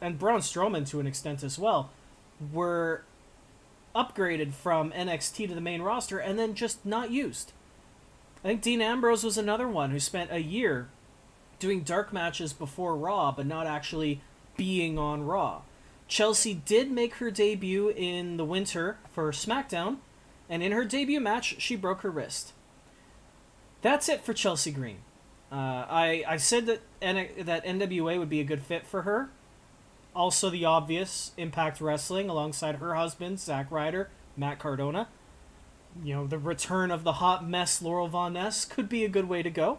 and Braun Strowman to an extent as well, were upgraded from NXT to the main roster and then just not used. I think Dean Ambrose was another one who spent a year doing dark matches before Raw, but not actually being on Raw. Chelsea did make her debut in the winter for SmackDown, and in her debut match, she broke her wrist. That's it for Chelsea Green. I said that that NWA would be a good fit for her. Also the obvious, Impact Wrestling alongside her husband, Zack Ryder, Matt Cardona. You know, the return of the hot mess Laurel Von Ness could be a good way to go.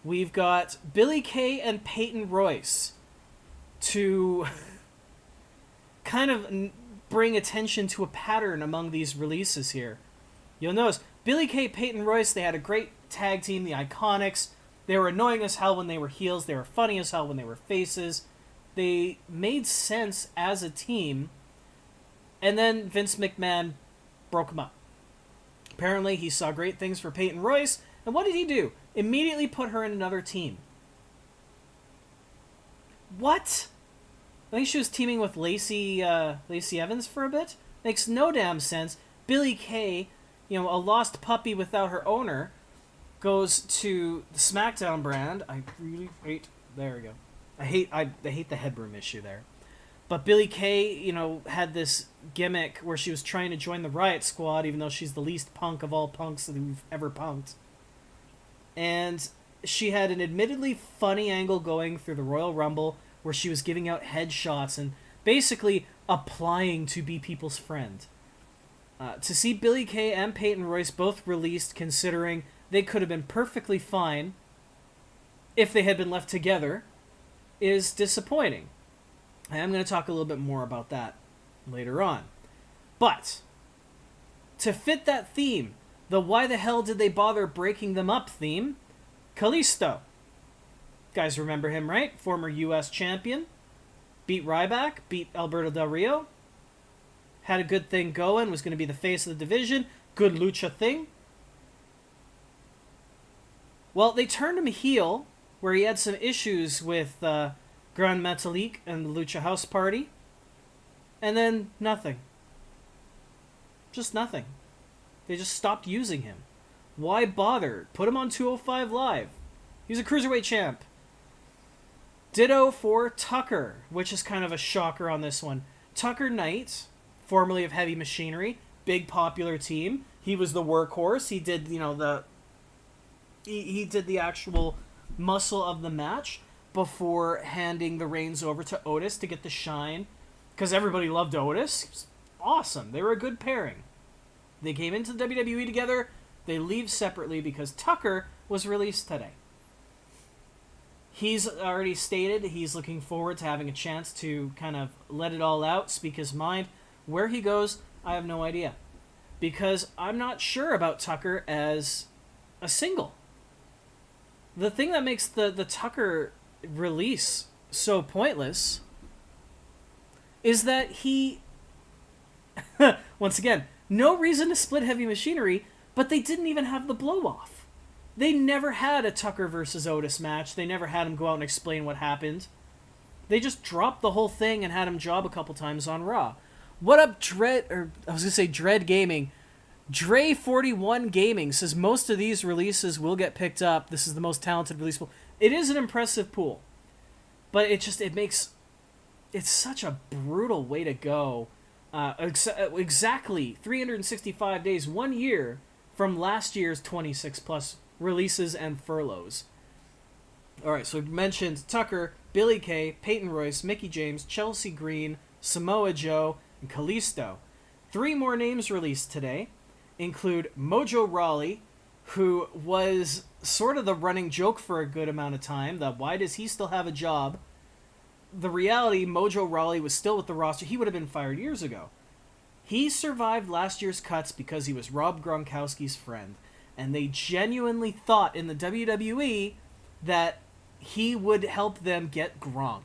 We've got Billie Kay and Peyton Royce to kind of bring attention to a pattern among these releases here. You'll notice, Billie Kay, Peyton Royce, they had a great tag team, the Iconics. They were annoying as hell when they were heels. They were funny as hell when they were faces. They made sense as a team. And then Vince McMahon broke them up. Apparently, he saw great things for Peyton Royce. And what did he do? Immediately put her in another team. What? I think she was teaming with Lacey Evans for a bit. Makes no damn sense. Billie Kay, you know, a lost puppy without her owner, goes to the SmackDown brand. I really hate... There we go. I hate the headroom issue there. But Billie Kay, you know, had this gimmick where she was trying to join the Riot Squad, even though she's the least punk of all punks that we've ever punked. And she had an admittedly funny angle going through the Royal Rumble where she was giving out headshots and basically applying to be people's friend. To see Billie Kay and Peyton Royce both released, considering they could have been perfectly fine if they had been left together, is disappointing. And I'm going to talk a little bit more about that later on. But, to fit that theme, the why the hell did they bother breaking them up theme, Kalisto. Guys remember him, right? Former US champion. Beat Ryback, beat Alberto Del Rio. Had a good thing going, was going to be the face of the division. Good lucha thing. Well, they turned him heel, where he had some issues with Gran Metalik and the Lucha House Party. And then nothing. Just nothing. They just stopped using him. Why bother? Put him on 205 Live. He's a Cruiserweight champ. Ditto for Tucker, which is kind of a shocker on this one. Tucker Knight, formerly of Heavy Machinery, big popular team. He was the workhorse. He did, you know, he did the actual muscle of the match before handing the reins over to Otis to get the shine. Because everybody loved Otis. It was awesome. They were a good pairing. They came into the WWE together. They leave separately because Tucker was released today. He's already stated he's looking forward to having a chance to kind of let it all out, speak his mind. Where he goes, I have no idea. Because I'm not sure about Tucker as a single. The thing that makes the Tucker release so pointless is that he... once again, no reason to split Heavy Machinery, but they didn't even have the blow-off. They never had a Tucker versus Otis match. They never had him go out and explain what happened. They just dropped the whole thing and had him job a couple times on Raw. What up, Dread Gaming? Dre41 Gaming says most of these releases will get picked up. This is the most talented release pool. It is an impressive pool. But it's such a brutal way to go. Exactly 365 days, 1 year from last year's 26 plus releases and furloughs. Alright, so we mentioned Tucker, Billie Kay, Peyton Royce, Mickie James, Chelsea Green, Samoa Joe, and Kalisto. 3 more names released today include Mojo Rawley, who was sort of the running joke for a good amount of time, that why does he still have a job? The reality, Mojo Rawley was still with the roster. He would have been fired years ago. He survived last year's cuts because he was Rob Gronkowski's friend. And they genuinely thought in the WWE that he would help them get Gronk.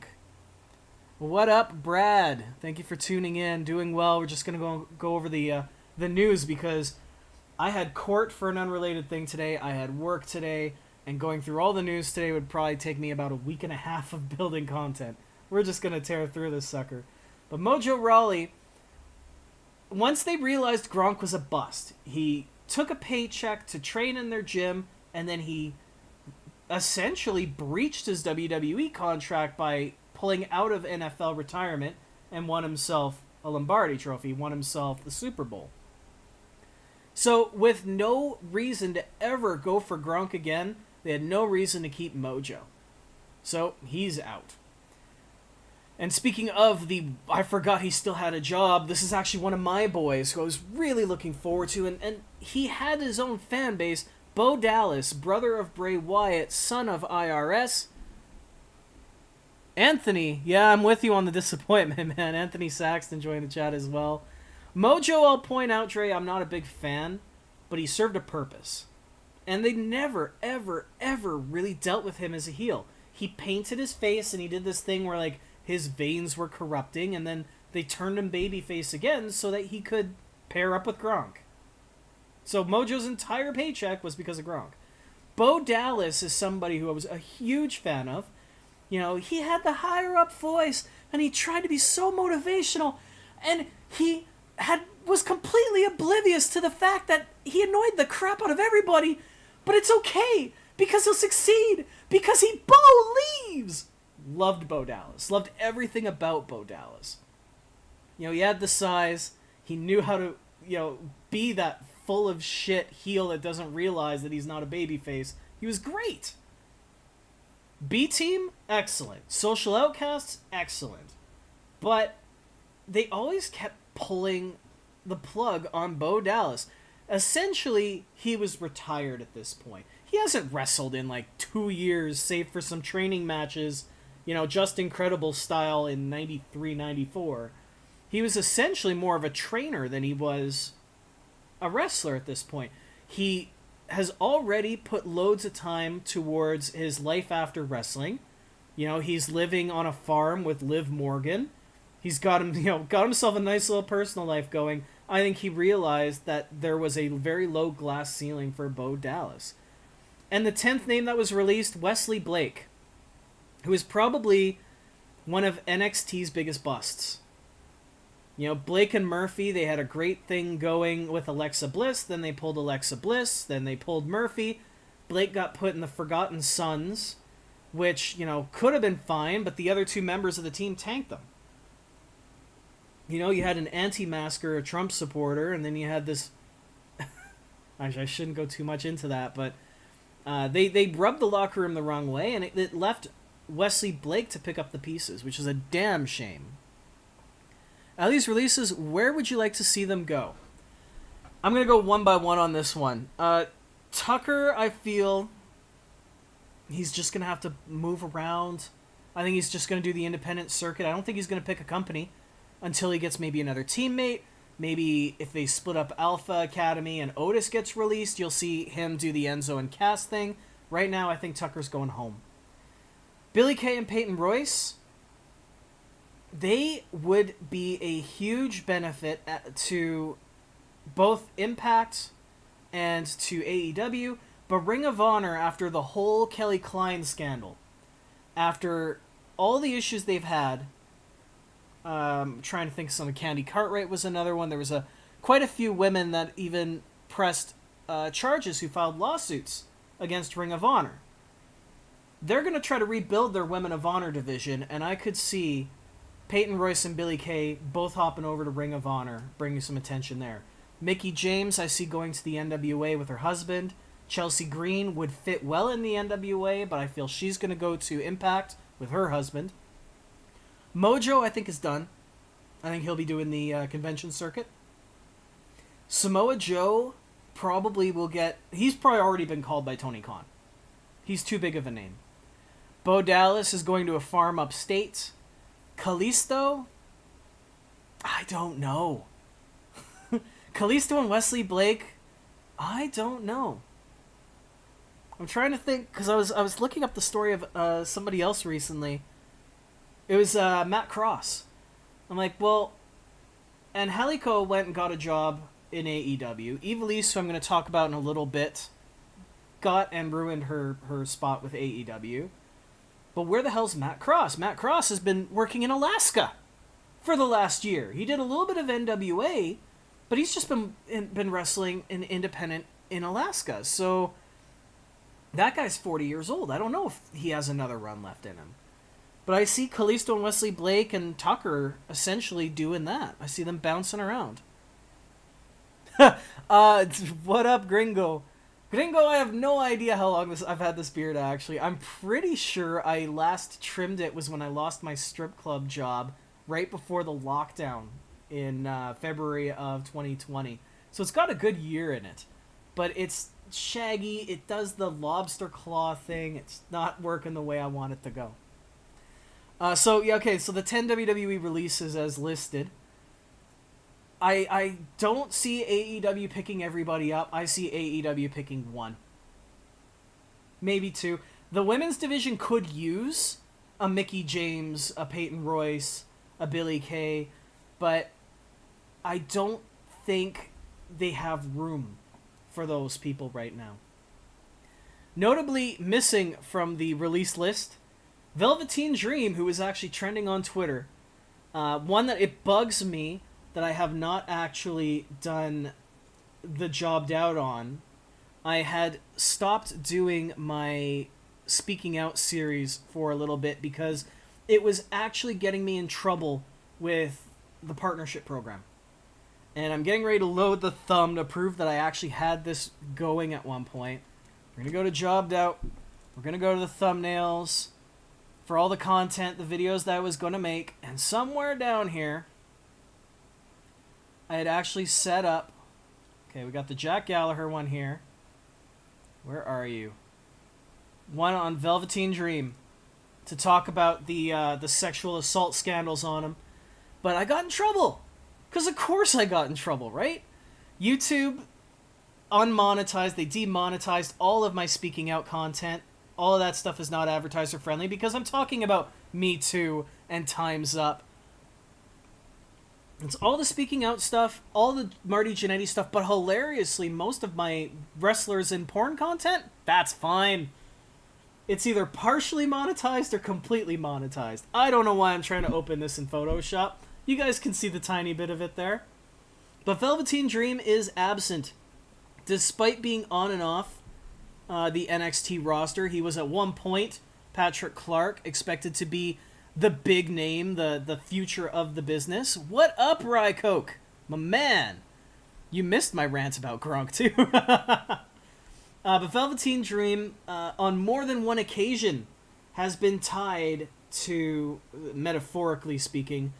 What up, Brad? Thank you for tuning in. Doing well. We're just going to go over the news because I had court for an unrelated thing today. I had work today. And going through all the news today would probably take me about a week and a half of building content. We're just going to tear through this sucker. But Mojo Rawley, once they realized Gronk was a bust, he took a paycheck to train in their gym, and then he essentially breached his WWE contract by pulling out of NFL retirement and won himself a Lombardi trophy, won himself the Super Bowl. So with no reason to ever go for Gronk again, they had no reason to keep Mojo. So he's out. And speaking of I forgot he still had a job, this is actually one of my boys who I was really looking forward to, and he had his own fan base. Bo Dallas, brother of Bray Wyatt, son of IRS. Anthony, yeah, I'm with you on the disappointment, man. Anthony Saxton joined the chat as well. Mojo, I'll point out, Dre, I'm not a big fan, but he served a purpose. And they never, ever, ever really dealt with him as a heel. He painted his face, and he did this thing where, like, his veins were corrupting, and then they turned him babyface again so that he could pair up with Gronk. So Mojo's entire paycheck was because of Gronk. Bo Dallas is somebody who I was a huge fan of. You know, he had the higher-up voice, and he tried to be so motivational, and he was completely oblivious to the fact that he annoyed the crap out of everybody, but it's okay, because he'll succeed, because he believes. Loved Bo Dallas. Loved everything about Bo Dallas. You know, he had the size. He knew how to, be that full of shit heel that doesn't realize that he's not a babyface. He was great. B-Team, excellent. Social Outcasts, excellent. But they always kept pulling the plug on Bo Dallas. Essentially, he was retired at this point. He hasn't wrestled in like 2 years, save for some training matches, just Incredible style in 93, 94. He was essentially more of a trainer than he was a wrestler at this point. He has already put loads of time towards his life after wrestling. He's living on a farm with Liv Morgan. He's got himself a nice little personal life going. I think he realized that there was a very low glass ceiling for Bo Dallas. And the 10th name that was released, Wesley Blake, who is probably one of NXT's biggest busts. Blake and Murphy, they had a great thing going with Alexa Bliss. Then they pulled Alexa Bliss. Then they pulled Murphy. Blake got put in the Forgotten Sons, which, could have been fine, but the other two members of the team tanked them. You had an anti-masker, a Trump supporter, and then you had this... I shouldn't go too much into that, but they rubbed the locker room the wrong way, and it left Wesley Blake to pick up the pieces, which is a damn shame. Out of these releases, where would you like to see them go? I'm going to go one by one on this one. Tucker, I feel he's just going to have to move around. I think he's just going to do the independent circuit. I don't think he's going to pick a company until he gets maybe another teammate. Maybe if they split up Alpha Academy and Otis gets released, you'll see him do the Enzo and Cass thing. Right now, I think Tucker's going home. Billy Kay and Peyton Royce, they would be a huge benefit to both Impact and to AEW, but Ring of Honor, after the whole Kelly Klein scandal, after all the issues they've had, trying to think some, Candy Cartwright was another one. There was quite a few women that even pressed charges who filed lawsuits against Ring of Honor. They're going to try to rebuild their Women of Honor division, and I could see Peyton Royce and Billy Kay both hopping over to Ring of Honor, bringing some attention there. Mickie James, I see going to the NWA with her husband. Chelsea Green would fit well in the NWA, but I feel she's going to go to Impact with her husband. Mojo, I think, is done. I think he'll be doing the convention circuit. Samoa Joe probably will get... He's probably already been called by Tony Khan. He's too big of a name. Bo Dallas is going to a farm upstate. Kalisto? I don't know. Kalisto and Wesley Blake? I don't know. I'm trying to think, because I was looking up the story of somebody else recently. It was Matt Cross. I'm like, well, and Helico went and got a job in AEW. Ivelisse, who I'm going to talk about in a little bit, got and ruined her spot with AEW. But where the hell's Matt Cross? Matt Cross has been working in Alaska for the last year. He did a little bit of NWA, but he's just been wrestling in independent in Alaska. So that guy's 40 years old. I don't know if he has another run left in him. But I see Kalisto and Wesley Blake and Tucker essentially doing that. I see them bouncing around. What up, Gringo? Gringo, I have no idea how long I've had this beard, actually. I'm pretty sure I last trimmed it was when I lost my strip club job right before the lockdown in February of 2020. So it's got a good year in it. But it's shaggy. It does the lobster claw thing. It's not working the way I want it to go. So the 10 WWE releases as listed. I don't see AEW picking everybody up. I see AEW picking one. Maybe two. The women's division could use a Mickie James, a Peyton Royce, a Billie Kay, but I don't think they have room for those people right now. Notably missing from the release list, Velveteen Dream, who is actually trending on Twitter. One that it bugs me that I have not actually done the jobbed out on. I had stopped doing my Speaking Out series for a little bit because it was actually getting me in trouble with the partnership program. And I'm getting ready to load the thumb to prove that I actually had this going at one point. We're going to go to Jobbed Out. We're going to go to the thumbnails for all the content, the videos that I was going to make. And somewhere down here, I had actually set up... Okay, we got the Jack Gallagher one here. Where are you? One on Velveteen Dream to talk about the sexual assault scandals on him. But I got in trouble. Because of course I got in trouble, right? YouTube unmonetized. They demonetized all of my Speaking Out content. All of that stuff is not advertiser friendly because I'm talking about Me Too and Time's Up. It's all the Speaking Out stuff, all the Marty Jannetty stuff, but hilariously, most of my wrestlers in porn content, that's fine. It's either partially monetized or completely monetized. I don't know why I'm trying to open this in Photoshop. You guys can see the tiny bit of it there. But Velveteen Dream is absent. Despite being on and off the NXT roster, he was at one point, Patrick Clark, expected to be the big name, the future of the business. What up, Rycoke? My man. You missed my rant about Gronk, too. But Velveteen Dream, on more than one occasion, has been tied to, metaphorically speaking,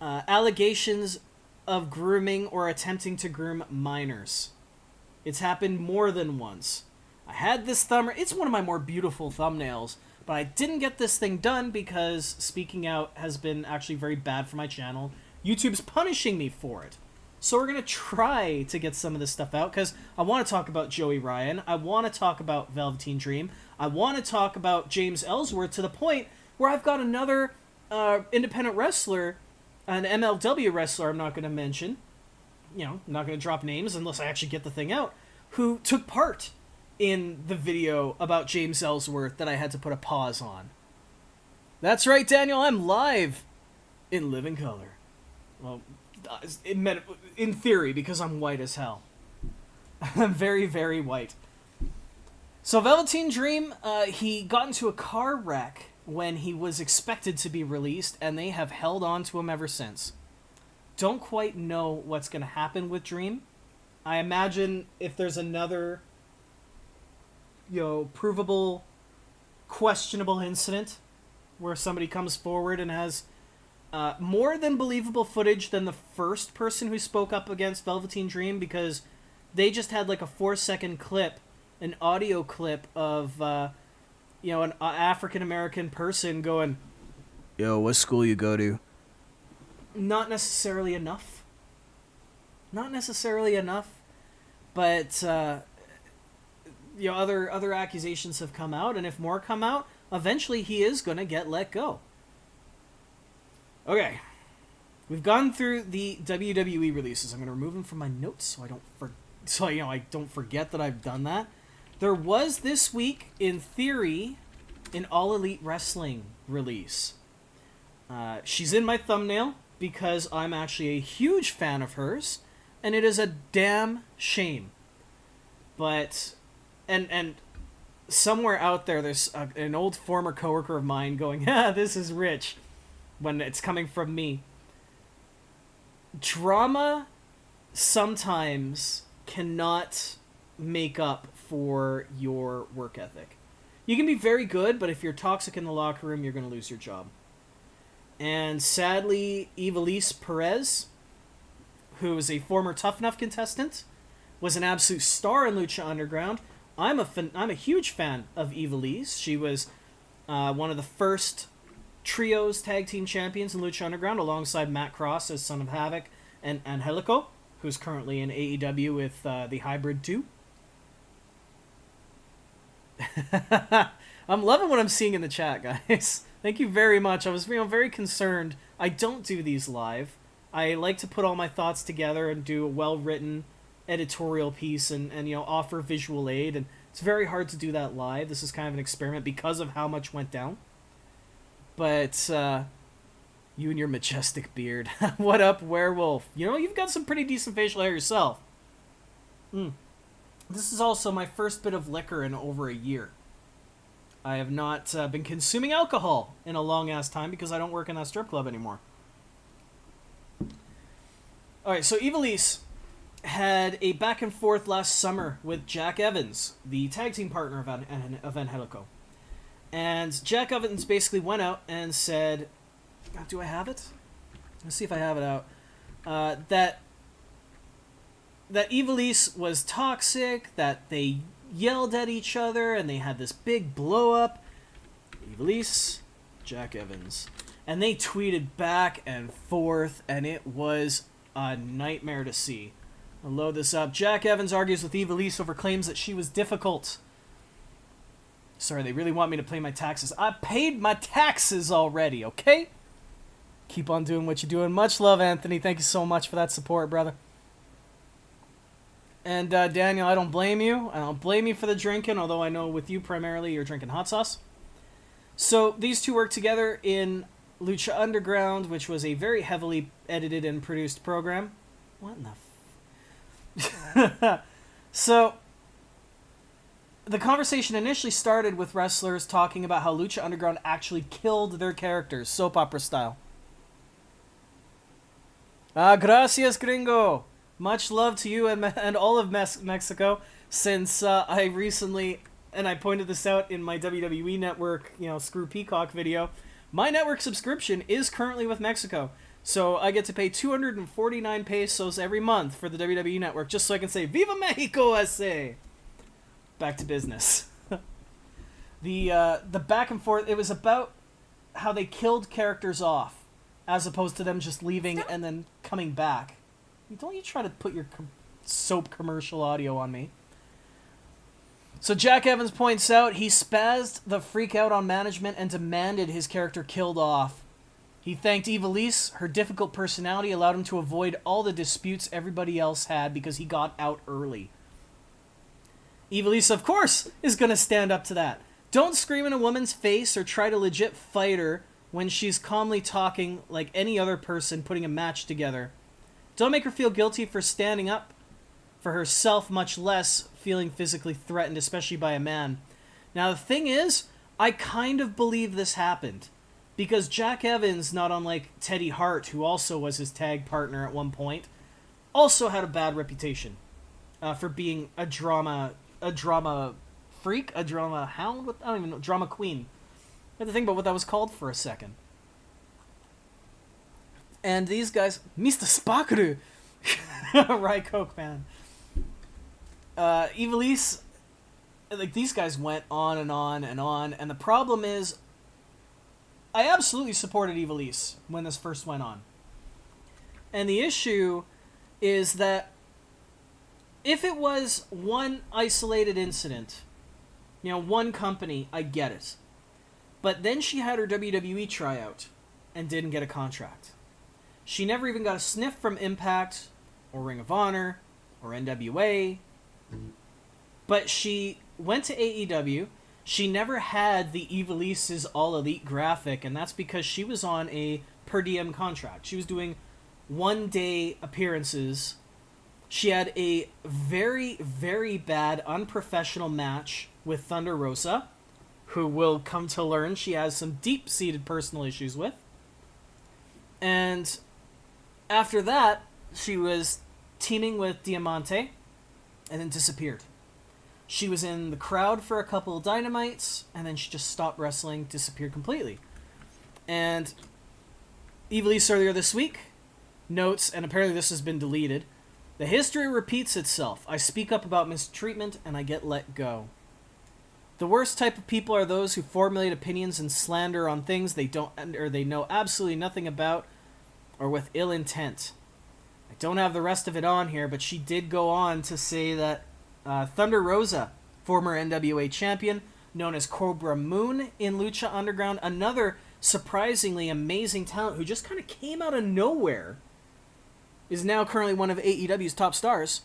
allegations of grooming or attempting to groom minors. It's happened more than once. I had this it's one of my more beautiful thumbnails, but I didn't get this thing done because Speaking Out has been actually very bad for my channel. YouTube's punishing me for it. So we're going to try to get some of this stuff out because I want to talk about Joey Ryan. I want to talk about Velveteen Dream. I want to talk about James Ellsworth to the point where I've got another independent wrestler, an MLW wrestler I'm not going to mention. You know, I'm not going to drop names unless I actually get the thing out, who took part in the video about James Ellsworth that I had to put a pause on. That's right, Daniel, I'm live in living color. Well, in theory, because I'm white as hell. I'm very, very white. So Velveteen Dream, he got into a car wreck when he was expected to be released, and they have held on to him ever since. Don't quite know what's going to happen with Dream. I imagine if there's another, provable, questionable incident where somebody comes forward and has more than believable footage than the first person who spoke up against Velveteen Dream, because they just had like a 4-second clip, an audio clip of, an African-American person going, "Yo, what school you go to?" Not necessarily enough. Not necessarily enough. But, other accusations have come out, and if more come out, eventually he is going to get let go. Okay. We've gone through the WWE releases. I'm going to remove them from my notes so I don't forget that I've done that. There was this week, in theory, an All Elite Wrestling release. She's in my thumbnail because I'm actually a huge fan of hers, and it is a damn shame. But, and somewhere out there's an old former coworker of mine going, this is rich, when it's coming from me. Drama sometimes cannot make up for your work ethic. You can be very good, but if you're toxic in the locker room, you're going to lose your job. And sadly, Ivelisse Perez, who is a former Tough Enough contestant, was an absolute star in Lucha Underground. I'm a huge fan of Ivelisse. She was one of the first trios tag team champions in Lucha Underground, alongside Matt Cross as Son of Havoc and Angelico, who's currently in AEW with the Hybrid 2. I'm loving what I'm seeing in the chat, guys. Thank you very much. I was very concerned. I don't do these live. I like to put all my thoughts together and do a well-written editorial piece and offer visual aid, and it's very hard to do that live. This is kind of an experiment because of how much went down. But you and your majestic beard. What up, werewolf? You've got some pretty decent facial hair yourself. This is also my first bit of liquor in over a year. I have not been consuming alcohol in a long-ass time because I don't work in that strip club anymore. Alright, so Ivelisse had a back and forth last summer with Jack Evans, the tag team partner of Angelico. And Jack Evans basically went out and said, do I have it? Let's see if I have it out. That Ivelisse was toxic, that they yelled at each other, and they had this big blow-up. Ivelisse, Jack Evans. And they tweeted back and forth, and it was a nightmare to see. I'll load this up. Jack Evans argues with Ivelisse over claims that she was difficult. Sorry, they really want me to pay my taxes. I paid my taxes already, okay? Keep on doing what you're doing. Much love, Anthony. Thank you so much for that support, brother. And Daniel, I don't blame you. I don't blame you for the drinking, although I know with you primarily you're drinking hot sauce. So these two worked together in Lucha Underground, which was a very heavily edited and produced program. What in the So the conversation initially started with wrestlers talking about how Lucha Underground actually killed their characters, soap opera style. Gracias, gringo. Much love to you and all of Mexico, since I recently, and I pointed this out in my WWE Network, Screw Peacock video, my network subscription is currently with Mexico. So I get to pay 249 pesos every month for the WWE Network, just so I can say, Viva Mexico, SA! Back to business. The back and forth, it was about how they killed characters off, as opposed to them just leaving and then coming back. Don't you try to put your soap commercial audio on me. So Jack Evans points out he spazzed the freak out on management and demanded his character killed off. He thanked Ivelisse. Her difficult personality allowed him to avoid all the disputes everybody else had because he got out early. Ivelisse, of course, is going to stand up to that. Don't scream in a woman's face or try to legit fight her when she's calmly talking like any other person putting a match together. Don't make her feel guilty for standing up for herself, much less feeling physically threatened, especially by a man. Now, the thing is, I kind of believe this happened. Because Jack Evans, not unlike Teddy Hart, who also was his tag partner at one point, also had a bad reputation for being a drama freak, a drama hound, I don't even know, drama queen. I had to think about what that was called for a second. And these guys, Mr. Spakaru, Rai Coke, man. Ivelisse, like, these guys went on and on and on, and the problem is, I absolutely supported Ivelisse when this first went on. And the issue is that if it was one isolated incident, one company, I get it. But then she had her WWE tryout and didn't get a contract. She never even got a sniff from Impact, or Ring of Honor, or NWA. But she went to AEW. She never had the Ivelisse's All Elite graphic, and that's because she was on a per diem contract. She was doing one-day appearances. She had a very, very bad, unprofessional match with Thunder Rosa, who will come to learn she has some deep-seated personal issues with. And after that, she was teaming with Diamante, and then disappeared. She was in the crowd for a couple of Dynamites, and then she just stopped wrestling, disappeared completely. And Ivelisse earlier this week notes, and apparently this has been deleted, the history repeats itself. I speak up about mistreatment, and I get let go. The worst type of people are those who formulate opinions and slander on things they don't or they know absolutely nothing about, or with ill intent. I don't have the rest of it on here, but she did go on to say that Thunder Rosa, former NWA champion, known as Cobra Moon in Lucha Underground, another surprisingly amazing talent who just kind of came out of nowhere, is now currently one of AEW's top stars.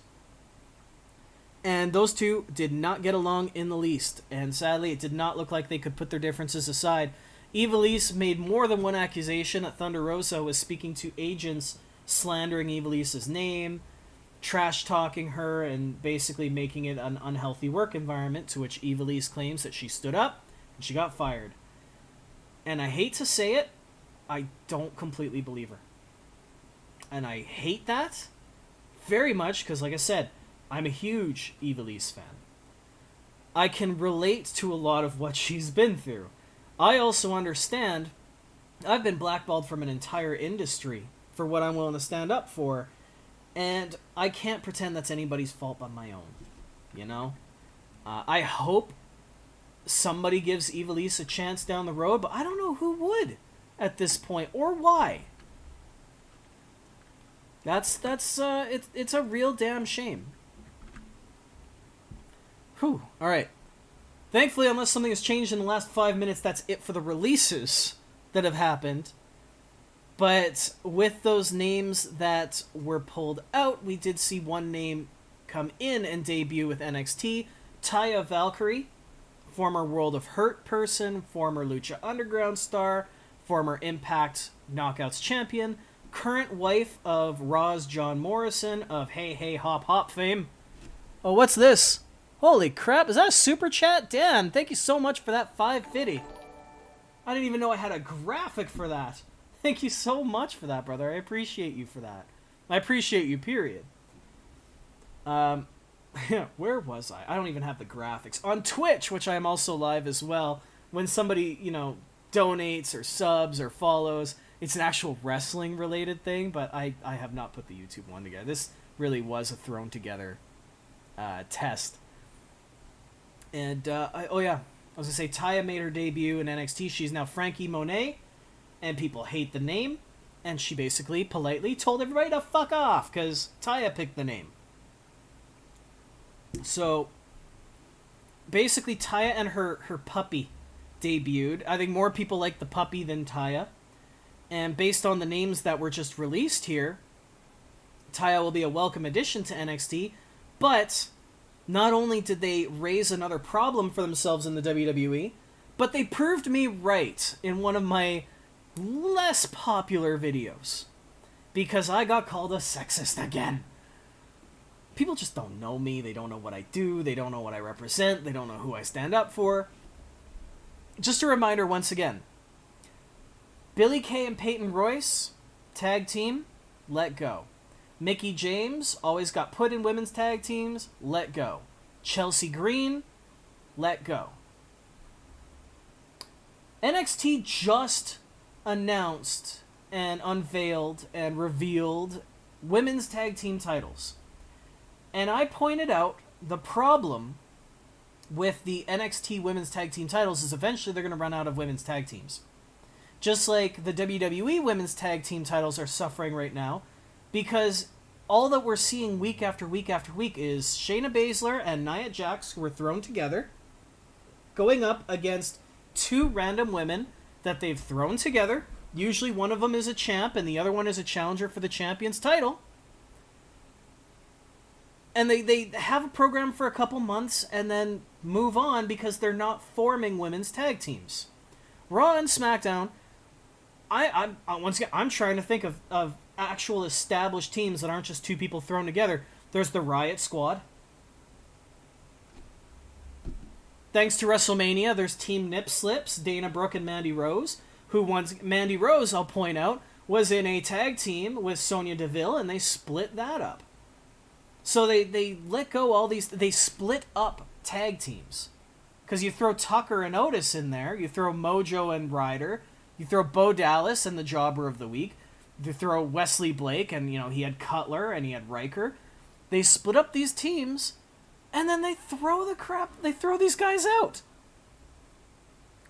And those two did not get along in the least, and sadly it did not look like they could put their differences aside. Ivelisse made more than one accusation that Thunder Rosa was speaking to agents, slandering Ivelisse's name, trash-talking her, and basically making it an unhealthy work environment, to which Ivelisse claims that she stood up and she got fired. And I hate to say it, I don't completely believe her. And I hate that very much because, like I said, I'm a huge Ivelisse fan. I can relate to a lot of what she's been through. I also understand I've been blackballed from an entire industry for what I'm willing to stand up for, and I can't pretend that's anybody's fault but my own, you know? I hope somebody gives Ivelisse a chance down the road, but I don't know who would at this point, or why. It's a real damn shame. Whew, alright. Thankfully, unless something has changed in the last 5 minutes, that's it for the releases that have happened. But with those names that were pulled out, we did see one name come in and debut with NXT. Taya Valkyrie, former World of Hurt person, former Lucha Underground star, former Impact Knockouts champion, current wife of Raw's John Morrison of Hey Hey Hop Hop fame. Oh, what's this? Holy crap, is that a super chat? Dan, thank you so much for that $5.50. I didn't even know I had a graphic for that. Thank you so much for that, brother. I appreciate you for that. I appreciate you, period. Where was I? I don't even have the graphics. On Twitch, which I am also live as well, when somebody, donates or subs or follows, it's an actual wrestling-related thing, but I have not put the YouTube one together. This really was a thrown-together test. And, I was going to say, Taya made her debut in NXT. She's now Frankie Monet, and people hate the name, and she basically politely told everybody to fuck off, because Taya picked the name. So, basically, Taya and her puppy debuted. I think more people like the puppy than Taya. And based on the names that were just released here, Taya will be a welcome addition to NXT, but not only did they raise another problem for themselves in the WWE, but they proved me right in one of my less popular videos, because I got called a sexist again. People just don't know me, they don't know what I do, they don't know what I represent, they don't know who I stand up for. Just a reminder once again, Billie Kay and Peyton Royce, tag team, let go. Mickie James always got put in women's tag teams, let go. Chelsea Green, let go. NXT just announced and unveiled and revealed women's tag team titles. And I pointed out the problem with the NXT women's tag team titles is eventually they're going to run out of women's tag teams. Just like the WWE women's tag team titles are suffering right now, because all that we're seeing week after week after week is Shayna Baszler and Nia Jax, who were thrown together, going up against two random women that they've thrown together. Usually one of them is a champ and the other one is a challenger for the champion's title. And they have a program for a couple months and then move on because they're not forming women's tag teams. Raw and SmackDown, once again, I'm trying to think of actual established teams that aren't just two people thrown together. There's the Riot Squad. Thanks to WrestleMania, there's Team Nip Slips, Dana Brooke and Mandy Rose, who once Mandy Rose, I'll point out, was in a tag team with Sonya Deville, and they split that up. So they let go all these, they split up tag teams. Because you throw Tucker and Otis in there, you throw Mojo and Ryder, you throw Bo Dallas and the Jobber of the Week, you throw Wesley Blake, and he had Cutler and he had Riker. They split up these teams, and then they throw these guys out.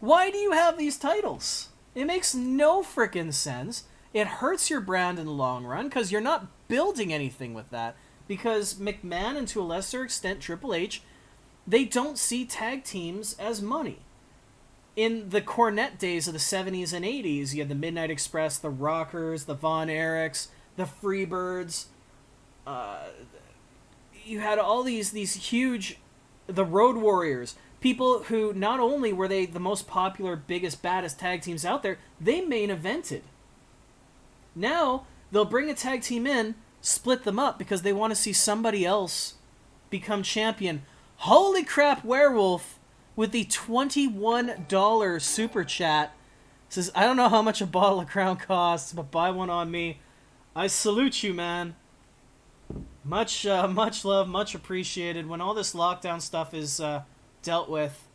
Why do you have these titles? It makes no frickin' sense. It hurts your brand in the long run, because you're not building anything with that. Because McMahon, and to a lesser extent Triple H, they don't see tag teams as money. In the Cornette days of the 70s and 80s, you had the Midnight Express, the Rockers, the Von Erichs, the Freebirds. You had all these huge, the Road Warriors, people who not only were they the most popular, biggest, baddest tag teams out there, they main evented. Now, they'll bring a tag team in, split them up because they want to see somebody else become champion. Holy crap, Werewolf, with the $21 super chat, says, I don't know how much a bottle of Crown costs, but buy one on me. I salute you, man. Much love, much appreciated. When all this lockdown stuff is dealt with,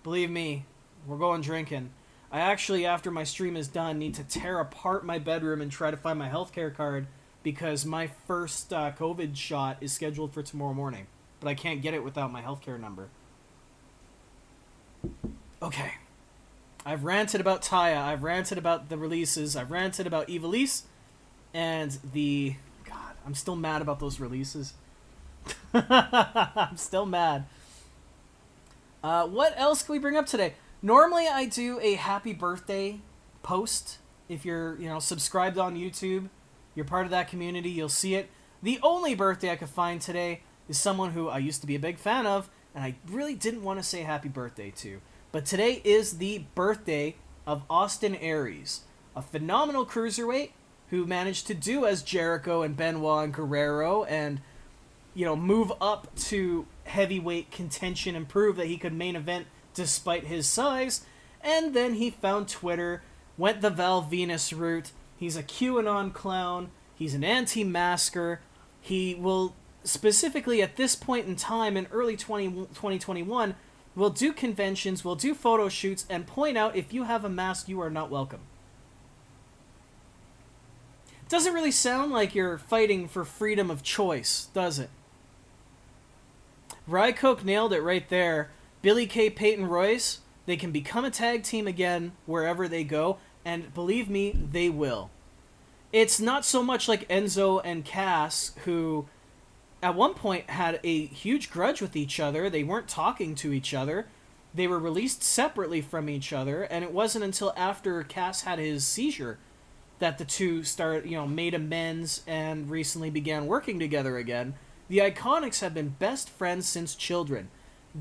believe me, we're going drinking. I actually, after my stream is done, need to tear apart my bedroom and try to find my healthcare card, because my first COVID shot is scheduled for tomorrow morning. But I can't get it without my healthcare number. Okay. I've ranted about Taya. I've ranted about the releases. I've ranted about Ivelisse. And the... God, I'm still mad about those releases. I'm still mad. What else can we bring up today? Normally I do a happy birthday post. If you're, subscribed on YouTube, you're part of that community, you'll see it. The only birthday I could find today is someone who I used to be a big fan of, and I really didn't want to say happy birthday to. But today is the birthday of Austin Aries, a phenomenal cruiserweight who managed to do as Jericho and Benoit and Guerrero and, move up to heavyweight contention and prove that he could main event despite his size. And then he found Twitter, went the Val Venus route. He's a QAnon clown. He's an anti-masker. He will, specifically at this point in time in early 2021, will do conventions, will do photo shoots, and point out if you have a mask, you are not welcome. Doesn't really sound like you're fighting for freedom of choice, does it? Rycoke nailed it right there. Billy Kay, Peyton Royce, they can become a tag team again wherever they go. And believe me, they will. It's not so much like Enzo and Cass, who at one point had a huge grudge with each other. They weren't talking to each other. They were released separately from each other. And it wasn't until after Cass had his seizure that the two made amends and recently began working together again. The Iconics have been best friends since children.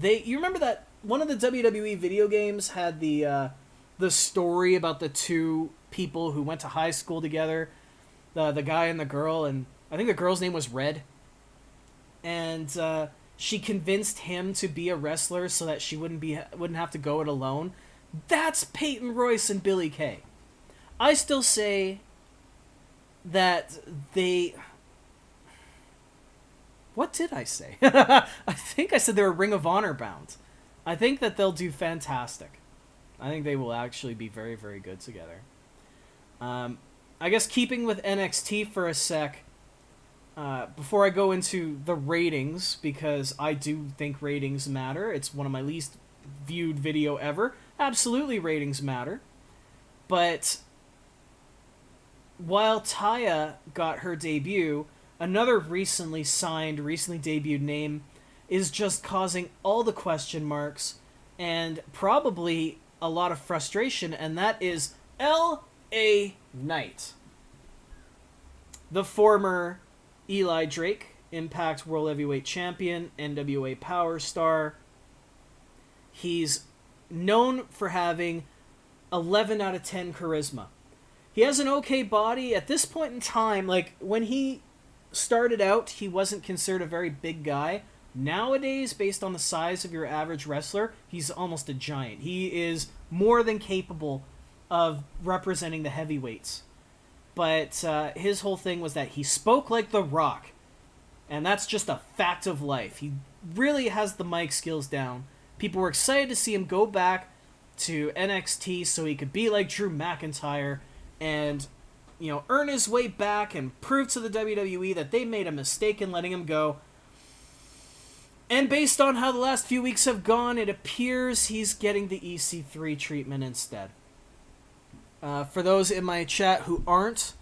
You remember that one of the WWE video games had the story about the two people who went to high school together, the guy and the girl, and I think the girl's name was Red, and she convinced him to be a wrestler so that she wouldn't have to go it alone. That's Peyton Royce and Billy Kay. I still say that they... What did I say? I think I said they were Ring of Honor bound. I think that they'll do fantastic. I think they will actually be very, very good together. I guess keeping with NXT for a sec, before I go into the ratings, because I do think ratings matter. It's one of my least viewed video ever. Absolutely ratings matter. But while Taya got her debut, another recently debuted name is just causing all the question marks and probably a lot of frustration, and that is L.A. Knight. The former Eli Drake Impact World Heavyweight Champion, NWA Power Star. He's known for having 11 out of 10 charisma. He has an okay body. At this point in time, like, when he started out, he wasn't considered a very big guy. Nowadays, based on the size of your average wrestler, he's almost a giant. He is more than capable of representing the heavyweights. But his whole thing was that he spoke like The Rock. And that's just a fact of life. He really has the mic skills down. People were excited to see him go back to NXT so he could be like Drew McIntyre and, you know, earn his way back and prove to the WWE that they made a mistake in letting him go. And based on how the last few weeks have gone, it appears he's getting the EC3 treatment instead. For those in my chat who aren't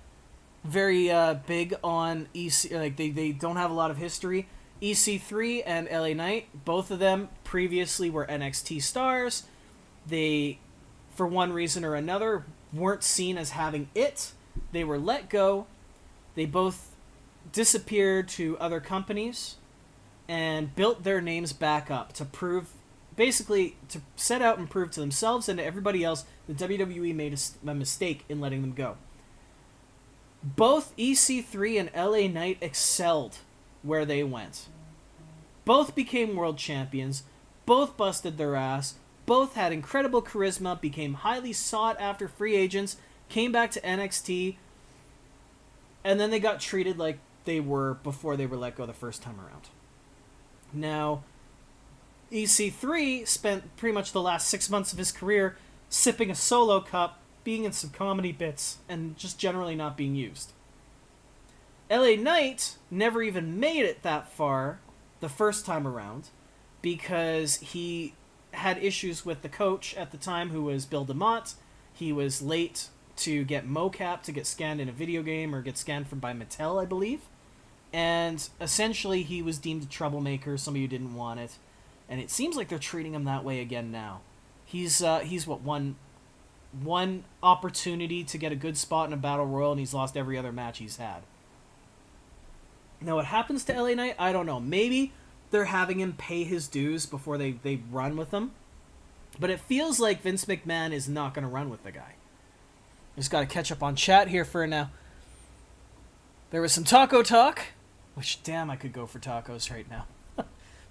very big on EC, like they don't have a lot of history, EC3 and LA Knight, both of them previously were NXT stars. They, for one reason or another, weren't seen as having it. They were let go. They both disappeared to other companies and built their names back up to prove, basically, to set out and prove to themselves and to everybody else that WWE made a mistake in letting them go. Both EC3 and LA Knight excelled where they went. Both became world champions. Both busted their ass. Both had incredible charisma, became highly sought-after free agents, came back to NXT, and then they got treated like they were before they were let go the first time around. Now, EC3 spent pretty much the last 6 months of his career sipping a solo cup, being in some comedy bits, and just generally not being used. LA Knight never even made it that far the first time around because he had issues with the coach at the time, who was Bill DeMott. He was late to get mocap to get scanned in a video game or get scanned by Mattel, I believe. And essentially he was deemed a troublemaker, somebody who didn't want it. And it seems like they're treating him that way again now. He's what, one opportunity to get a good spot in a battle royal, and he's lost every other match he's had. Now, what happens to LA Knight, I don't know. Maybe they're having him pay his dues before they run with him. But it feels like Vince McMahon is not going to run with the guy. Just got to catch up on chat here for now. There was some taco talk, which, damn, I could go for tacos right now.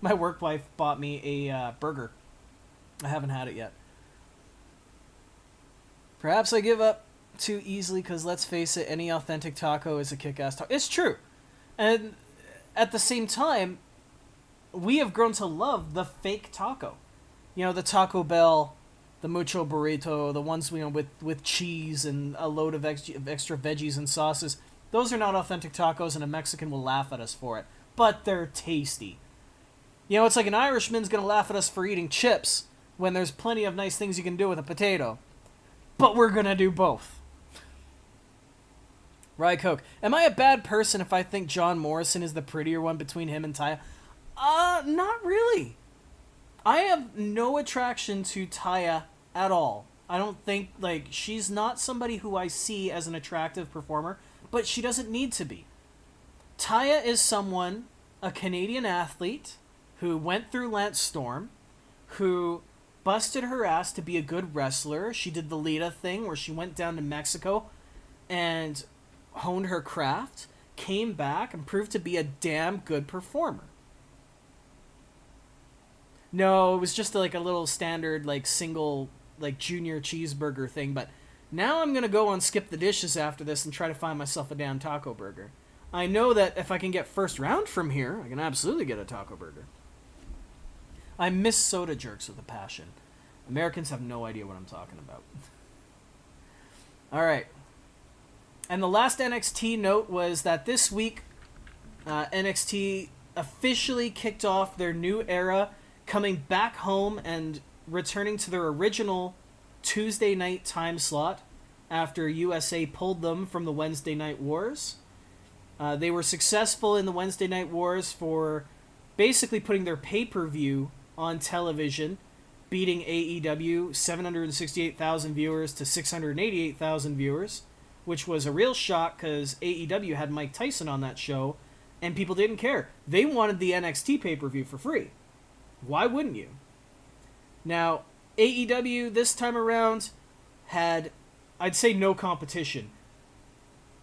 My work wife bought me a burger. I haven't had it yet. Perhaps I give up too easily because, let's face it, any authentic taco is a kick-ass taco. It's true. And at the same time, we have grown to love the fake taco. You know, the Taco Bell, the Mucho Burrito, the ones, you know, with cheese and a load of extra veggies and sauces. Those are not authentic tacos, and a Mexican will laugh at us for it. But they're tasty. You know, it's like an Irishman's going to laugh at us for eating chips when there's plenty of nice things you can do with a potato. But we're going to do both. Rye Coke. Am I a bad person if I think John Morrison is the prettier one between him and Taya? Not really. I have no attraction to Taya at all. I don't think, like, she's not somebody who I see as an attractive performer, but she doesn't need to be. Taya is someone, a Canadian athlete, who went through Lance Storm, who busted her ass to be a good wrestler. She did the Lita thing where she went down to Mexico and honed her craft, came back, and proved to be a damn good performer. No, it was just like a little standard, like, single, like, junior cheeseburger thing, but now I'm going to go on Skip the Dishes after this and try to find myself a damn taco burger. I know that if I can get first round from here, I can absolutely get a taco burger. I miss soda jerks with a passion. Americans have no idea what I'm talking about. Alright. And the last NXT note was that this week, NXT officially kicked off their new era, coming back home and returning to their original Tuesday night time slot after USA pulled them from the Wednesday Night Wars. They were successful in the Wednesday Night Wars for basically putting their pay-per-view on television, beating AEW 768,000 viewers to 688,000 viewers, which was a real shock because AEW had Mike Tyson on that show, And people didn't care. They wanted the NXT pay-per-view for free. Why wouldn't you? Now, AEW this time around had, I'd say, no competition.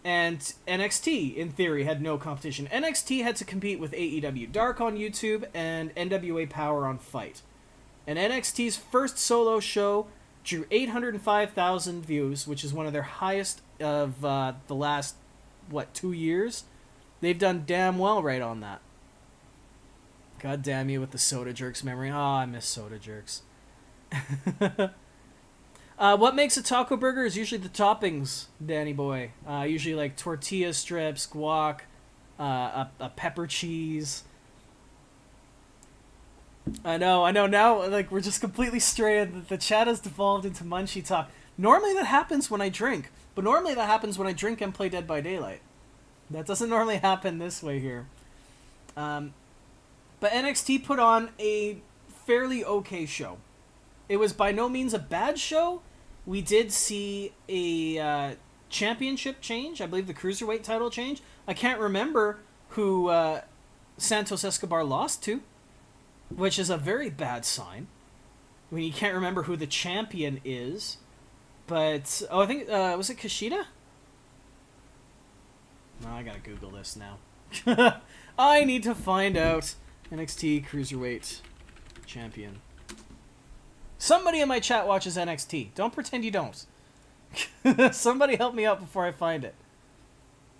And NXT, in theory, had no competition. NXT had to compete with AEW Dark on YouTube and NWA Power on Fight. And NXT's first solo show drew 805,000 views, which is one of their highest of the last, 2 years? They've done damn well right on that. God damn you with the Soda Jerks memory. Oh, I miss Soda Jerks. What makes a taco burger is usually the toppings, Danny boy. Usually like tortilla strips, guac, a pepper cheese. I know. Now, like, we're just completely straying. The chat has devolved into munchie talk. Normally that happens when I drink. But normally that happens when I drink and play Dead by Daylight. That doesn't normally happen this way here. But NXT put on a fairly okay show. It was by no means a bad show. We did see a championship change. I believe the Cruiserweight title change. I can't remember who Santos Escobar lost to, which is a very bad sign when you can't remember who the champion is. But, I think, was it Kushida? No, I gotta Google this now. I need to find out. NXT Cruiserweight Champion. Somebody in my chat watches NXT. Don't pretend you don't. Somebody help me out before I find it.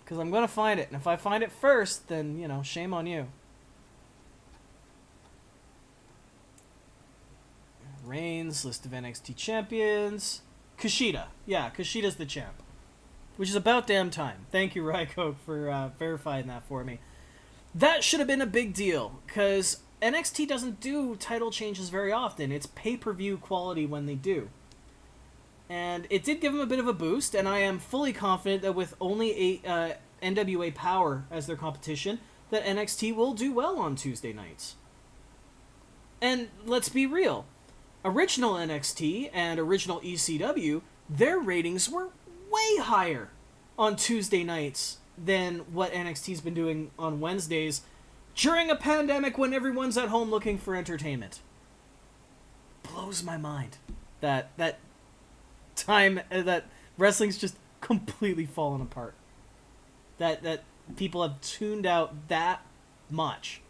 Because I'm going to find it. And if I find it first, then, shame on you. Reigns, list of NXT champions. Kushida. Yeah, Kushida's the champ. Which is about damn time. Thank you, Ryko, for verifying that for me. That should have been a big deal, because NXT doesn't do title changes very often. It's pay-per-view quality when they do. And it did give them a bit of a boost, and I am fully confident that with only NWA Power as their competition, that NXT will do well on Tuesday nights. And let's be real. Original NXT and original ECW, their ratings were way higher on Tuesday nights than what NXT's been doing on Wednesdays during a pandemic when everyone's at home looking for entertainment. Blows my mind that time that wrestling's just completely fallen apart. That people have tuned out that much.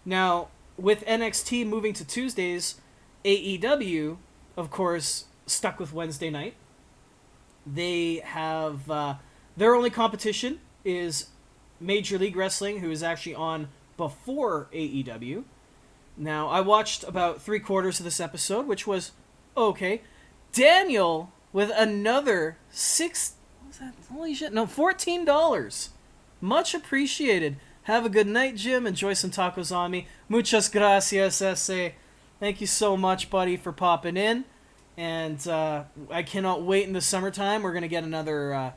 Now, with NXT moving to Tuesdays, AEW, of course, stuck with Wednesday night. They have their only competition is Major League Wrestling, who is actually on before AEW. Now, I watched about 3/4 of this episode, which was okay. Daniel with another $14. Much appreciated. Have a good night, Jim. Enjoy some tacos on me. Muchas gracias, S.A. Thank you so much, buddy, for popping in. And I cannot wait in the summertime. We're going to get another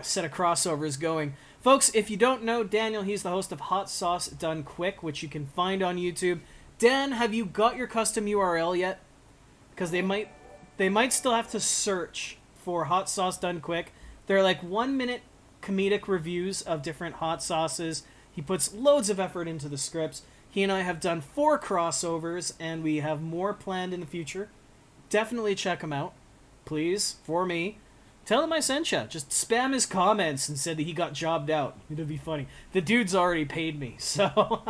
set of crossovers going. Folks, if you don't know Daniel, he's the host of Hot Sauce Done Quick, which you can find on YouTube. Dan, have you got your custom URL yet? Because they might still have to search for Hot Sauce Done Quick. They're like 1-minute comedic reviews of different hot sauces. He puts loads of effort into the scripts. He and I have done 4 crossovers, and we have more planned in the future. Definitely check him out. Please, for me. Tell him I sent you. Just spam his comments and said that he got jobbed out. It'll be funny. The dude's already paid me, so...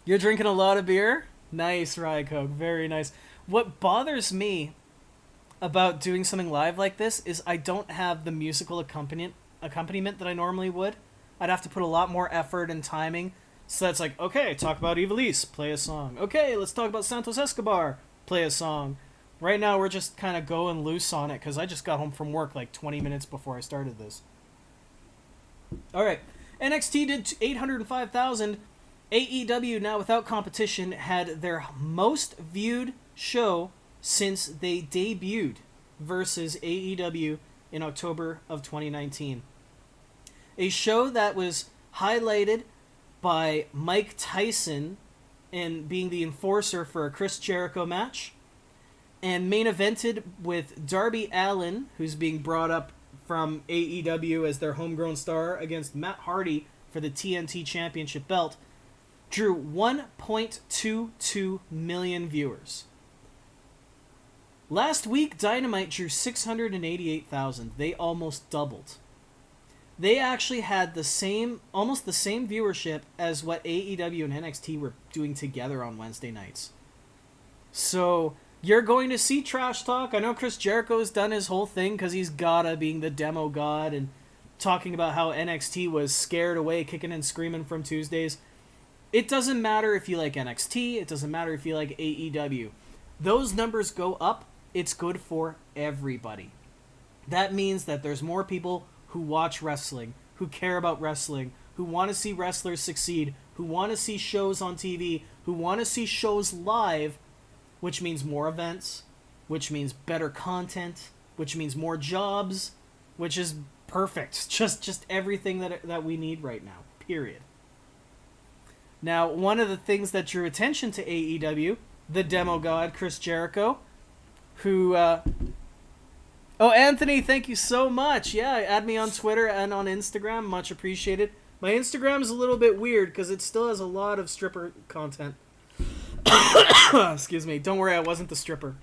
You're drinking a lot of beer? Nice, Rycoke. Very nice. What bothers me about doing something live like this is I don't have the musical accompaniment that I normally would. I'd have to put a lot more effort and timing. So that's like, okay, talk about Ivelisse, play a song. Okay, let's talk about Santos Escobar, play a song. Right now, we're just kind of going loose on it because I just got home from work like 20 minutes before I started this. All right, NXT did 805,000. AEW, now without competition, had their most viewed show since they debuted versus AEW in October of 2019. A show that was highlighted by Mike Tyson in being the enforcer for a Chris Jericho match, and main evented with Darby Allin, who's being brought up from AEW as their homegrown star against Matt Hardy for the TNT Championship belt drew 1.22 million viewers. Last week, Dynamite drew 688,000. They almost doubled. They actually had almost the same viewership as what AEW and NXT were doing together on Wednesday nights. So you're going to see trash talk. I know Chris Jericho's done his whole thing because he's gotta being the demo god and talking about how NXT was scared away, kicking and screaming from Tuesdays. It doesn't matter if you like NXT. It doesn't matter if you like AEW. Those numbers go up. It's good for everybody. That means that there's more people who watch wrestling, who care about wrestling, who want to see wrestlers succeed, who want to see shows on TV, who want to see shows live, which means more events, which means better content, which means more jobs, which is perfect. Just everything that we need right now, period. Now, one of the things that drew attention to AEW, the demo god, Chris Jericho, who... Oh, Anthony, thank you so much. Yeah, add me on Twitter and on Instagram. Much appreciated. My Instagram's a little bit weird because it still has a lot of stripper content. Excuse me. Don't worry, I wasn't the stripper.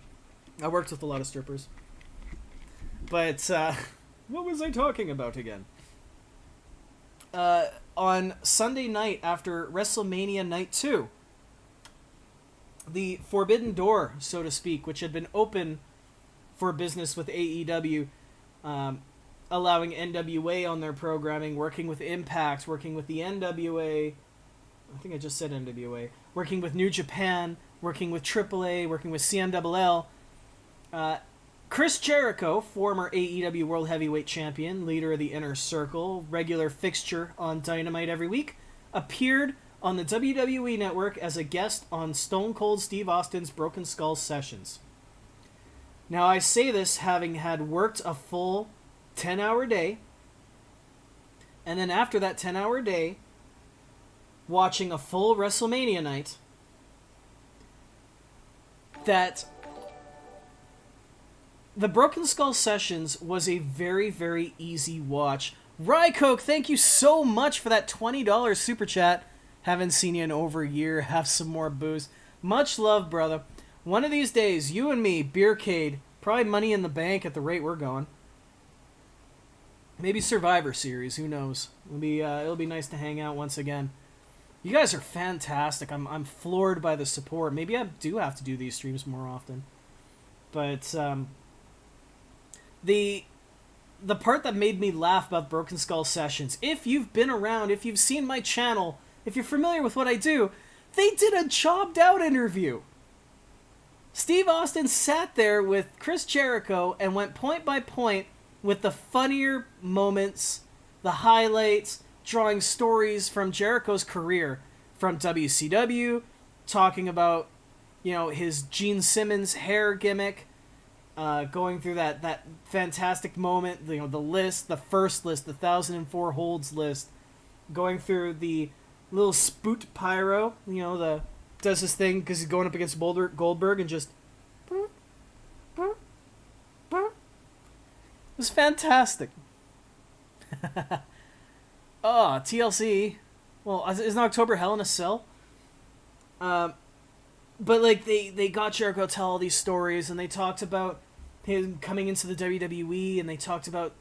I worked with a lot of strippers. But, what was I talking about again? On Sunday night after WrestleMania Night 2, the Forbidden Door, so to speak, which had been open for business with AEW, allowing NWA on their programming, working with Impact, working with the NWA, I think I just said NWA, working with New Japan, working with AAA, working with CMLL. Chris Jericho, former AEW World Heavyweight Champion, leader of the Inner Circle, regular fixture on Dynamite every week, appeared on the WWE Network as a guest on Stone Cold Steve Austin's Broken Skull Sessions. Now, I say this having had worked a full 10-hour day, and then after that 10-hour day, watching a full WrestleMania night, that the Broken Skull Sessions was a very, very easy watch. Rycoke, thank you so much for that $20 super chat. Haven't seen you in over a year. Have some more booze. Much love, brother. One of these days, you and me, Beercade, probably Money in the Bank at the rate we're going. Maybe Survivor Series, who knows? It'll be nice to hang out once again. You guys are fantastic. I'm floored by the support. Maybe I do have to do these streams more often. But the part that made me laugh about Broken Skull Sessions, if you've been around, if you've seen my channel, if you're familiar with what I do, they did a chopped out interview. Steve Austin sat there with Chris Jericho and went point by point with the funnier moments, the highlights, drawing stories from Jericho's career, from WCW, talking about, his Gene Simmons hair gimmick, going through that fantastic moment, the list, the first list, the 1004 holds list, going through the little Spoot Pyro, does his thing because he's going up against Goldberg and just... It was fantastic. Oh, TLC. Well, isn't October Hell in a Cell? But they got Jericho to tell all these stories, and they talked about him coming into the WWE, and they talked about,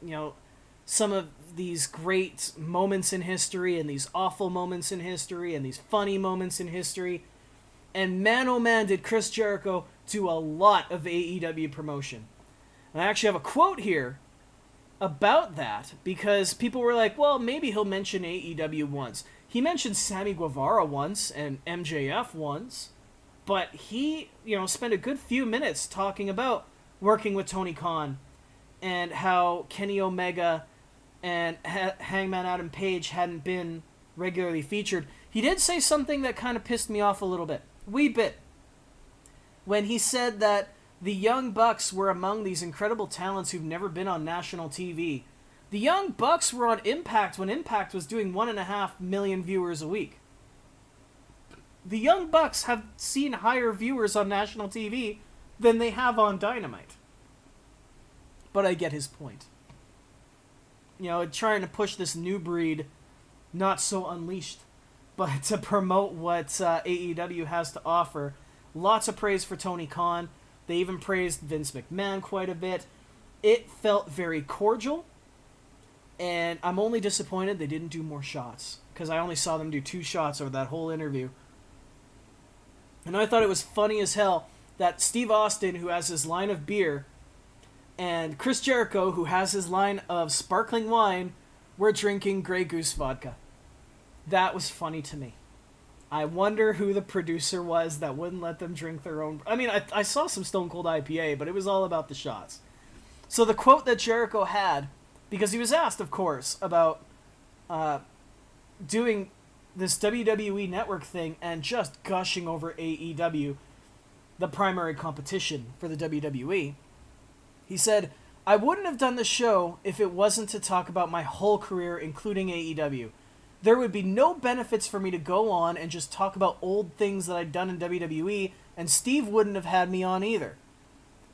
some of these great moments in history, and these awful moments in history, and these funny moments in history. And man, oh man, did Chris Jericho do a lot of AEW promotion. And I actually have a quote here about that, because people were like, well, maybe he'll mention AEW once. He mentioned Sammy Guevara once, and MJF once, but he, spent a good few minutes talking about working with Tony Khan, and how Kenny Omega and Hangman Adam Page hadn't been regularly featured. He did say something that kind of pissed me off a little bit. Wee bit. When he said that the Young Bucks were among these incredible talents who've never been on national TV. The Young Bucks were on Impact when Impact was doing 1.5 million viewers a week. The Young Bucks have seen higher viewers on national TV than they have on Dynamite. But I get his point. trying to push this new breed, not so unleashed, but to promote what AEW has to offer. Lots of praise for Tony Khan. They even praised Vince McMahon quite a bit. It felt very cordial, and I'm only disappointed they didn't do more shots, because I only saw them do 2 shots over that whole interview. And I thought it was funny as hell that Steve Austin, who has his line of beer, and Chris Jericho, who has his line of sparkling wine, were drinking Grey Goose vodka. That was funny to me. I wonder who the producer was that wouldn't let them drink their own... I mean, I saw some Stone Cold IPA, but it was all about the shots. So the quote that Jericho had, because he was asked, of course, about doing this WWE Network thing and just gushing over AEW, the primary competition for the WWE, he said, "I wouldn't have done the show if it wasn't to talk about my whole career, including AEW. There would be no benefits for me to go on and just talk about old things that I'd done in WWE, and Steve wouldn't have had me on either.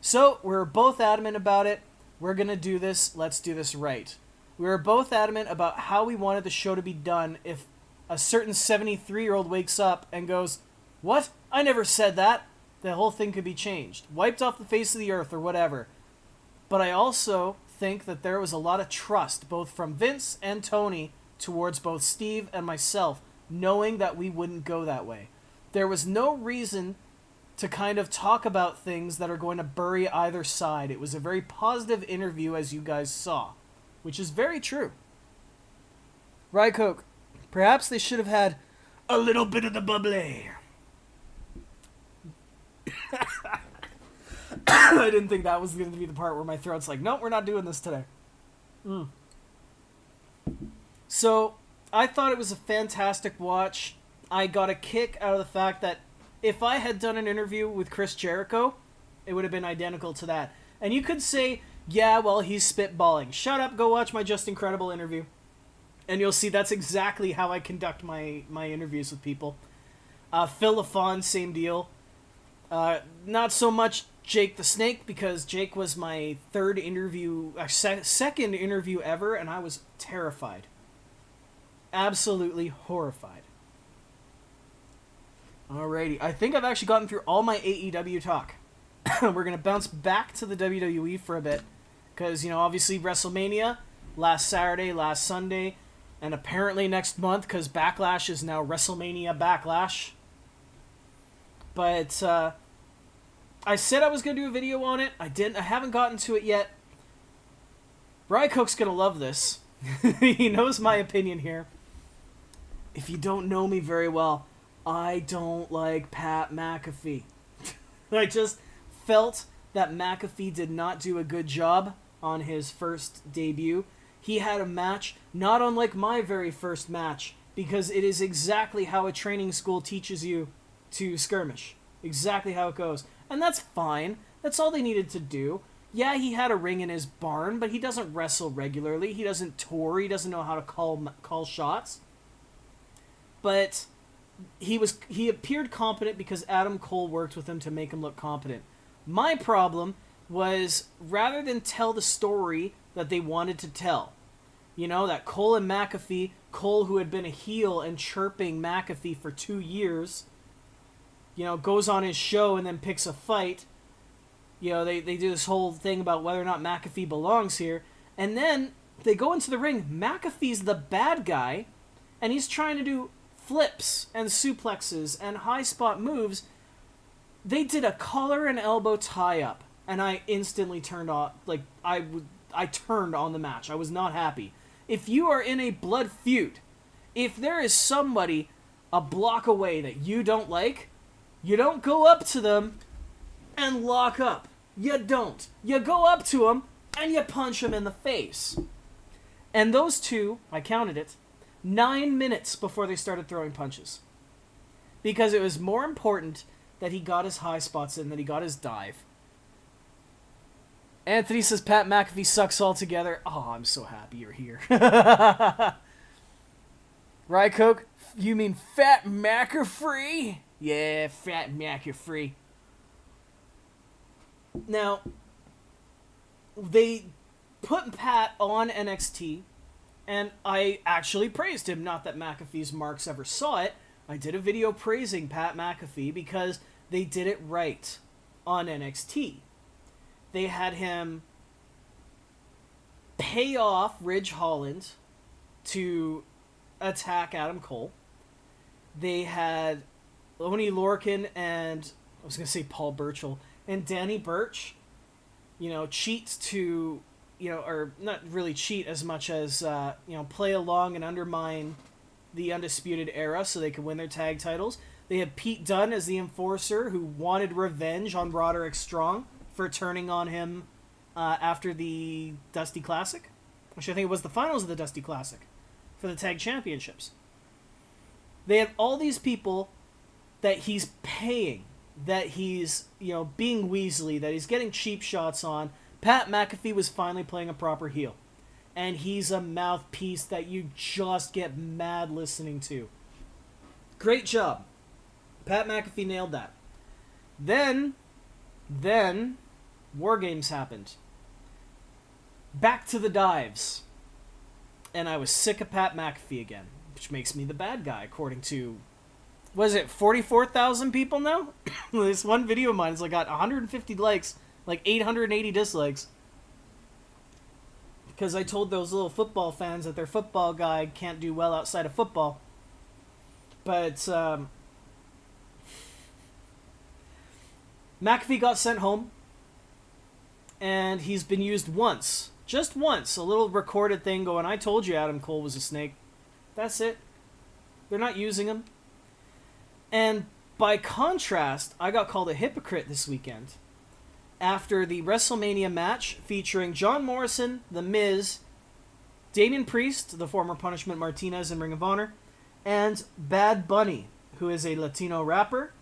So, we're both adamant about it. We're going to do this. Let's do this right. We were both adamant about how we wanted the show to be done. If a certain 73-year-old wakes up and goes, 'What? I never said that,' the whole thing could be changed, wiped off the face of the earth or whatever. But I also think that there was a lot of trust, both from Vince and Tony, towards both Steve and myself, knowing that we wouldn't go that way. There was no reason to kind of talk about things that are going to bury either side. It was a very positive interview, as you guys saw, which is very true. Rycoke, perhaps they should have had a little bit of the bubbly." I didn't think that was going to be the part where my throat's like, nope, we're not doing this today. So, I thought it was a fantastic watch. I got a kick out of the fact that if I had done an interview with Chris Jericho, it would have been identical to that. And you could say, yeah, well, he's spitballing. Shut up, go watch my Just Incredible interview. And you'll see that's exactly how I conduct my interviews with people. Phil LaFon, same deal. Not so much Jake the Snake, because Jake was my second interview ever, and I was terrified. Absolutely horrified. Alrighty, I think I've actually gotten through all my AEW talk. We're going to bounce back to the WWE for a bit, because, obviously WrestleMania, last Saturday, last Sunday, and apparently next month, because Backlash is now WrestleMania Backlash. But, I said I was going to do a video on it. I didn't. I haven't gotten to it yet. Rycoke's going to love this. He knows my opinion here. If you don't know me very well, I don't like Pat McAfee. I just felt that McAfee did not do a good job on his first debut. He had a match not unlike my very first match, because it is exactly how a training school teaches you to skirmish. Exactly how it goes. And that's fine. That's all they needed to do. Yeah, he had a ring in his barn, but he doesn't wrestle regularly. He doesn't tour. He doesn't know how to call shots. But he appeared competent because Adam Cole worked with him to make him look competent. My problem was, rather than tell the story that they wanted to tell, that Cole and McAfee, Cole, who had been a heel and chirping McAfee for 2 years, goes on his show and then picks a fight. They do this whole thing about whether or not McAfee belongs here. And then they go into the ring. McAfee's the bad guy, and he's trying to do flips and suplexes and high spot moves. They did a collar and elbow tie-up, and I instantly turned off. I turned on the match. I was not happy. If you are in a blood feud, if there is somebody a block away that you don't like, you don't go up to them and lock up. You don't. You go up to them and you punch them in the face. And those two, I counted it, 9 minutes before they started throwing punches. Because it was more important that he got his high spots in, that he got his dive. Anthony says Pat McAfee sucks altogether. Oh, I'm so happy you're here. Rycoke, you mean Fat McAfee? Yeah, Fat McAfee. Now, they put Pat on NXT And I actually praised him. Not that McAfee's marks ever saw it. I did a video praising Pat McAfee because they did it right on NXT. They had him pay off Ridge Holland to attack Adam Cole. They had Oney Lorcan and, I was going to say Paul Burchill, and Danny Burch, cheat to, or not really cheat as much as, play along and undermine the Undisputed Era so they could win their tag titles. They had Pete Dunne as the enforcer who wanted revenge on Roderick Strong for turning on him after the Dusty Classic. Which I think it was the finals of the Dusty Classic for the tag championships. They have all these people that he's paying, that he's, being Weasley, that he's getting cheap shots on. Pat McAfee was finally playing a proper heel. And he's a mouthpiece that you just get mad listening to. Great job. Pat McAfee nailed that. Then, War Games happened. Back to the dives. And I was sick of Pat McAfee again, which makes me the bad guy, according to, was it 44,000 people now? This one video of mine has got 150 likes, 880 dislikes. Because I told those little football fans that their football guy can't do well outside of football. But, McAfee got sent home. And he's been used once. Just once. A little recorded thing going, I told you Adam Cole was a snake. That's it. They're not using him. And by contrast, I got called a hypocrite this weekend. After the WrestleMania match featuring John Morrison, The Miz, Damian Priest, the former Punishment Martinez in Ring of Honor, and Bad Bunny, who is a Latino rapper,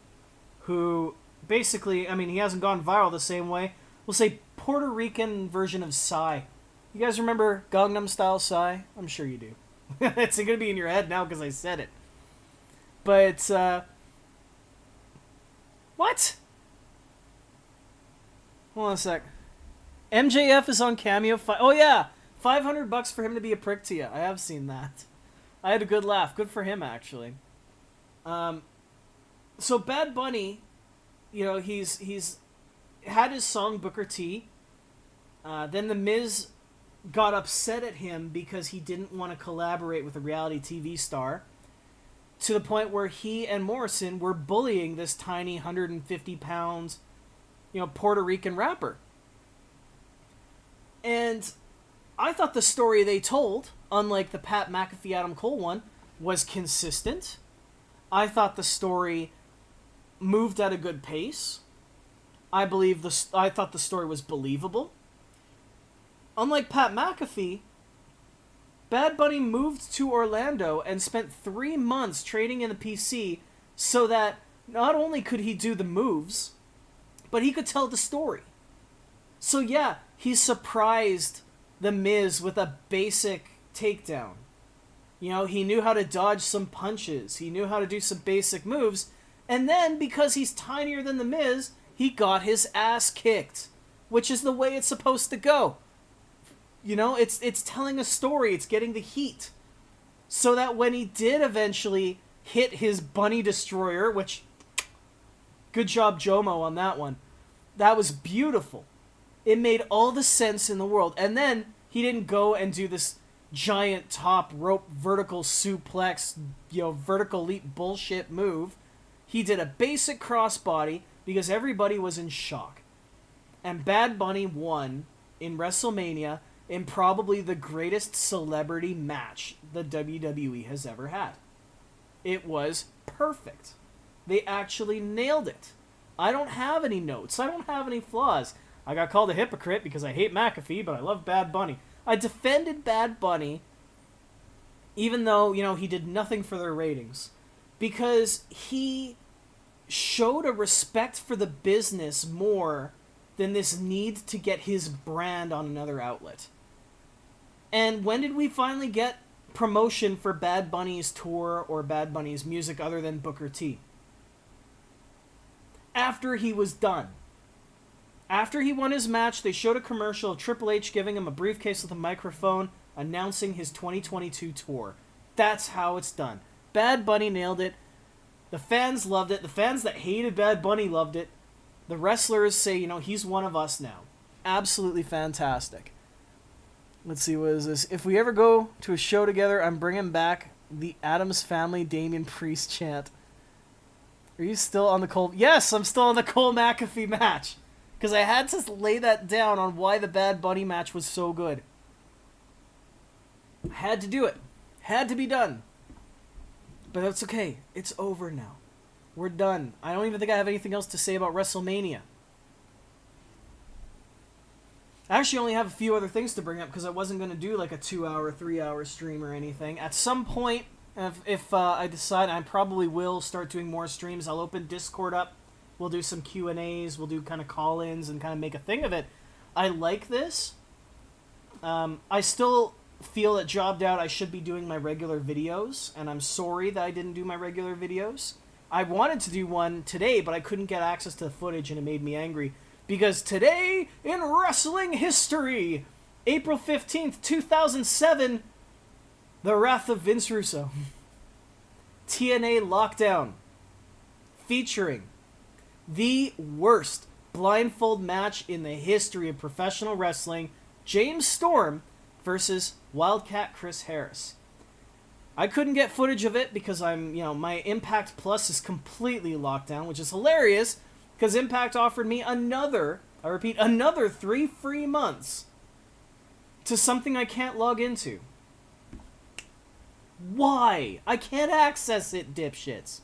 who basically, he hasn't gone viral the same way. We'll say Puerto Rican version of Psy. You guys remember Gangnam Style Psy? I'm sure you do. It's going to be in your head now because I said it. But, what? Hold on a sec. MJF is on Cameo. Oh, yeah. $500 for him to be a prick to you. I have seen that. I had a good laugh. Good for him, actually. So Bad Bunny, he's had his song Booker T. Then The Miz got upset at him because he didn't want to collaborate with a reality TV star, to the point where he and Morrison were bullying this tiny 150 pounds, Puerto Rican rapper. And I thought the story they told, unlike the Pat McAfee Adam Cole one, was consistent. I thought the story moved at a good pace. I thought the story was believable. Unlike Pat McAfee, Bad Bunny moved to Orlando and spent 3 months training in the PC so that not only could he do the moves, but he could tell the story. So yeah, he surprised The Miz with a basic takedown. He knew how to dodge some punches. He knew how to do some basic moves. And then, because he's tinier than The Miz, he got his ass kicked, which is the way it's supposed to go. It's telling a story. It's getting the heat. So that when he did eventually hit his Bunny Destroyer, which, good job Jomo on that one. That was beautiful. It made all the sense in the world. And then he didn't go and do this giant top rope vertical suplex, vertical leap bullshit move. He did a basic crossbody because everybody was in shock. And Bad Bunny won in WrestleMania in probably the greatest celebrity match the WWE has ever had. It was perfect. They actually nailed it. I don't have any notes. I don't have any flaws. I got called a hypocrite because I hate McAfee, but I love Bad Bunny. I defended Bad Bunny even though, he did nothing for their ratings, because he showed a respect for the business more than this need to get his brand on another outlet. And when did we finally get promotion for Bad Bunny's tour or Bad Bunny's music other than Booker T? After he was done. After he won his match, they showed a commercial of Triple H giving him a briefcase with a microphone, announcing his 2022 tour. That's how it's done. Bad Bunny nailed it. The fans loved it. The fans that hated Bad Bunny loved it. The wrestlers say, you know, he's one of us now. Absolutely fantastic. Let's see, what is this? If we ever go to a show together, I'm bringing back the Addams Family Damian Priest chant. Are you still on the Cole? Yes, I'm still on the Cole McAfee match. Because I had to lay that down on why the Bad Bunny match was so good. I had to do it. Had to be done. But that's okay. It's over now. We're done. I don't even think I have anything else to say about WrestleMania. I actually only have a few other things to bring up because I wasn't going to do like a 2-hour, 3-hour stream or anything. At some point, if I decide, I probably will start doing more streams. I'll open Discord up. We'll do some Q&As. We'll do kind of call-ins and kind of make a thing of it. I like this. I still feel that jobbed out I should be doing my regular videos, and I'm sorry that I didn't do my regular videos. I wanted to do one today, but I couldn't get access to the footage, and it made me angry. Because today, in wrestling history, April 15th, 2007, the wrath of Vince Russo. TNA Lockdown. Featuring the worst blindfold match in the history of professional wrestling, James Storm versus Wildcat Chris Harris. I couldn't get footage of it because my Impact Plus is completely locked down, which is hilarious because Impact offered me another 3 free months to something I can't log into. Why? I can't access it, dipshits.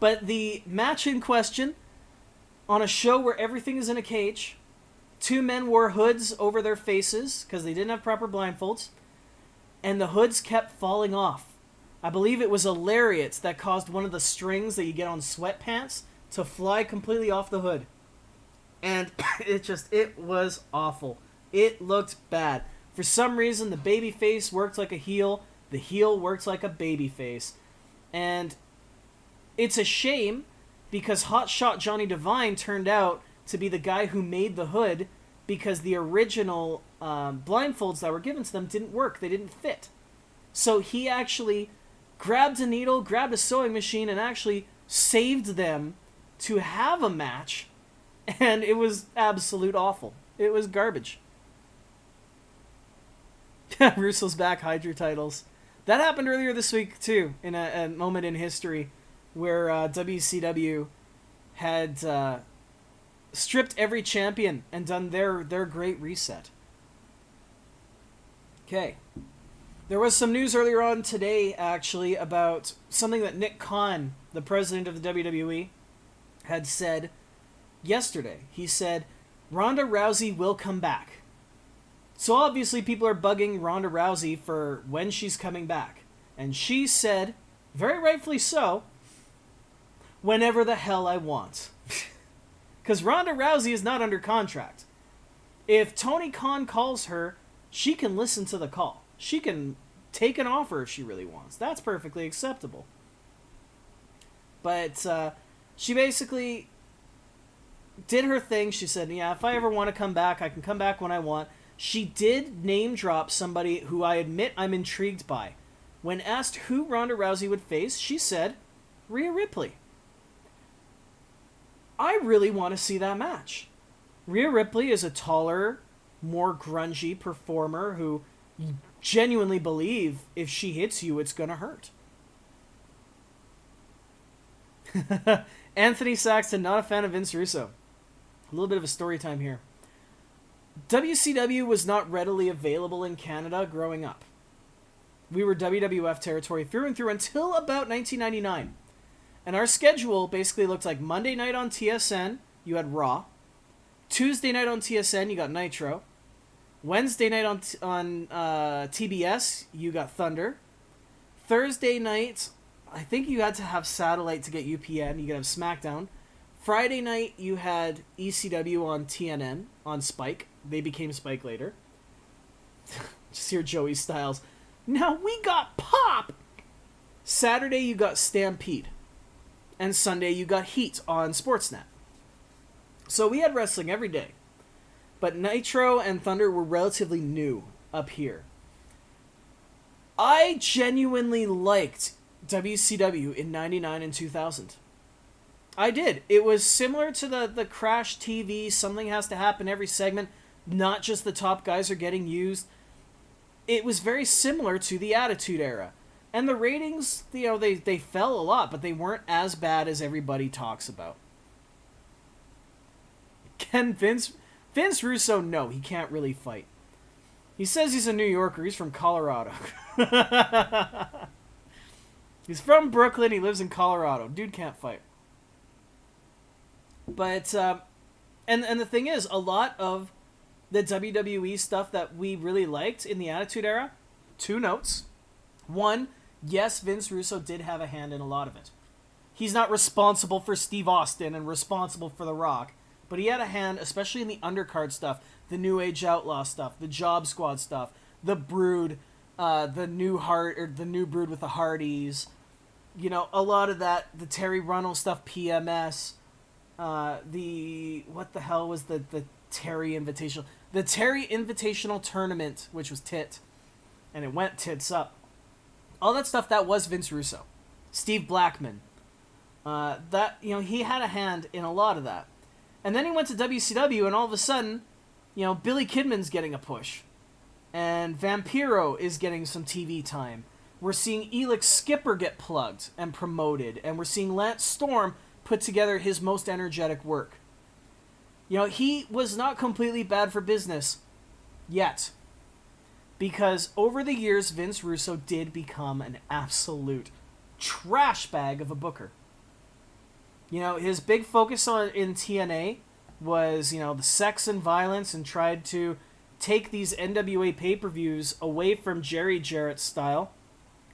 But the match in question, on a show where everything is in a cage, 2 men wore hoods over their faces because they didn't have proper blindfolds, and the hoods kept falling off. I believe it was a lariat that caused one of the strings that you get on sweatpants to fly completely off the hood. And it was awful. It looked bad. For some reason, the baby face worked like a heel. The heel worked like a baby face. And it's a shame because Hotshot Johnny Devine turned out to be the guy who made the hood because the original blindfolds that were given to them didn't work. They didn't fit. So he actually grabbed a needle, grabbed a sewing machine, and actually saved them to have a match. And it was absolute awful. It was garbage. Russo's back, hide your titles. That happened earlier this week, too, in a moment in history where WCW had stripped every champion and done their great reset. Okay. There was some news earlier on today, actually, about something that Nick Khan, the president of the WWE, had said yesterday. He said, Ronda Rousey will come back. So obviously people are bugging Ronda Rousey for when she's coming back. And she said, very rightfully so, whenever the hell I want. Because Ronda Rousey is not under contract. If Tony Khan calls her, she can listen to the call. She can take an offer if she really wants. That's perfectly acceptable. But she basically did her thing. She said, yeah, if I ever want to come back, I can come back when I want. She did name drop somebody who I admit I'm intrigued by. When asked who Ronda Rousey would face, she said, Rhea Ripley. I really want to see that match. Rhea Ripley is a taller, more grungy performer who you genuinely believe if she hits you, it's going to hurt. Anthony Saxton, not a fan of Vince Russo. A little bit of a story time here. WCW was not readily available in Canada growing up. We were WWF territory through and through until about 1999. And our schedule basically looked like Monday night on TSN, you had Raw. Tuesday night on TSN, you got Nitro. Wednesday night on TBS, you got Thunder. Thursday night, I think you had to have satellite to get UPN. You could have SmackDown. Friday night, you had ECW on TNN, on Spike. They became Spike later. Just hear Joey Styles. Now we got Pop! Saturday, you got Stampede. And Sunday, you got Heat on Sportsnet. So we had wrestling every day. But Nitro and Thunder were relatively new. up here. I genuinely liked WCW in 99 and 2000. I did. It was similar to the Crash TV, something has to happen every segment, not just the top guys are getting used. It was very similar to the Attitude Era. And the ratings, they fell a lot, but they weren't as bad as everybody talks about. Can Vince Russo? No, he can't really fight. He says he's a New Yorker. He's from Colorado. He's from Brooklyn. He lives in Colorado. Dude can't fight. But, and the thing is, a lot of the WWE stuff that we really liked in the Attitude Era, 2 notes. 1, yes, Vince Russo did have a hand in a lot of it. He's not responsible for Steve Austin and responsible for The Rock, but he had a hand, especially in the undercard stuff, the New Age Outlaw stuff, the Job Squad stuff, the Brood, the new Brood with the Hardys, a lot of that, the Terry Runnels stuff, PMS, what the hell was the Terry Invitational? The Terry Invitational Tournament, which was tit, and it went tits up. All that stuff, that was Vince Russo. Steve Blackman. He had a hand in a lot of that. And then he went to WCW, and all of a sudden, Billy Kidman's getting a push. And Vampiro is getting some TV time. We're seeing Elix Skipper get plugged and promoted. And we're seeing Lance Storm put together his most energetic work. He was not completely bad for business yet. Because over the years, Vince Russo did become an absolute trash bag of a booker. His big focus in TNA was, the sex and violence, and tried to take these NWA pay-per-views away from Jerry Jarrett's style,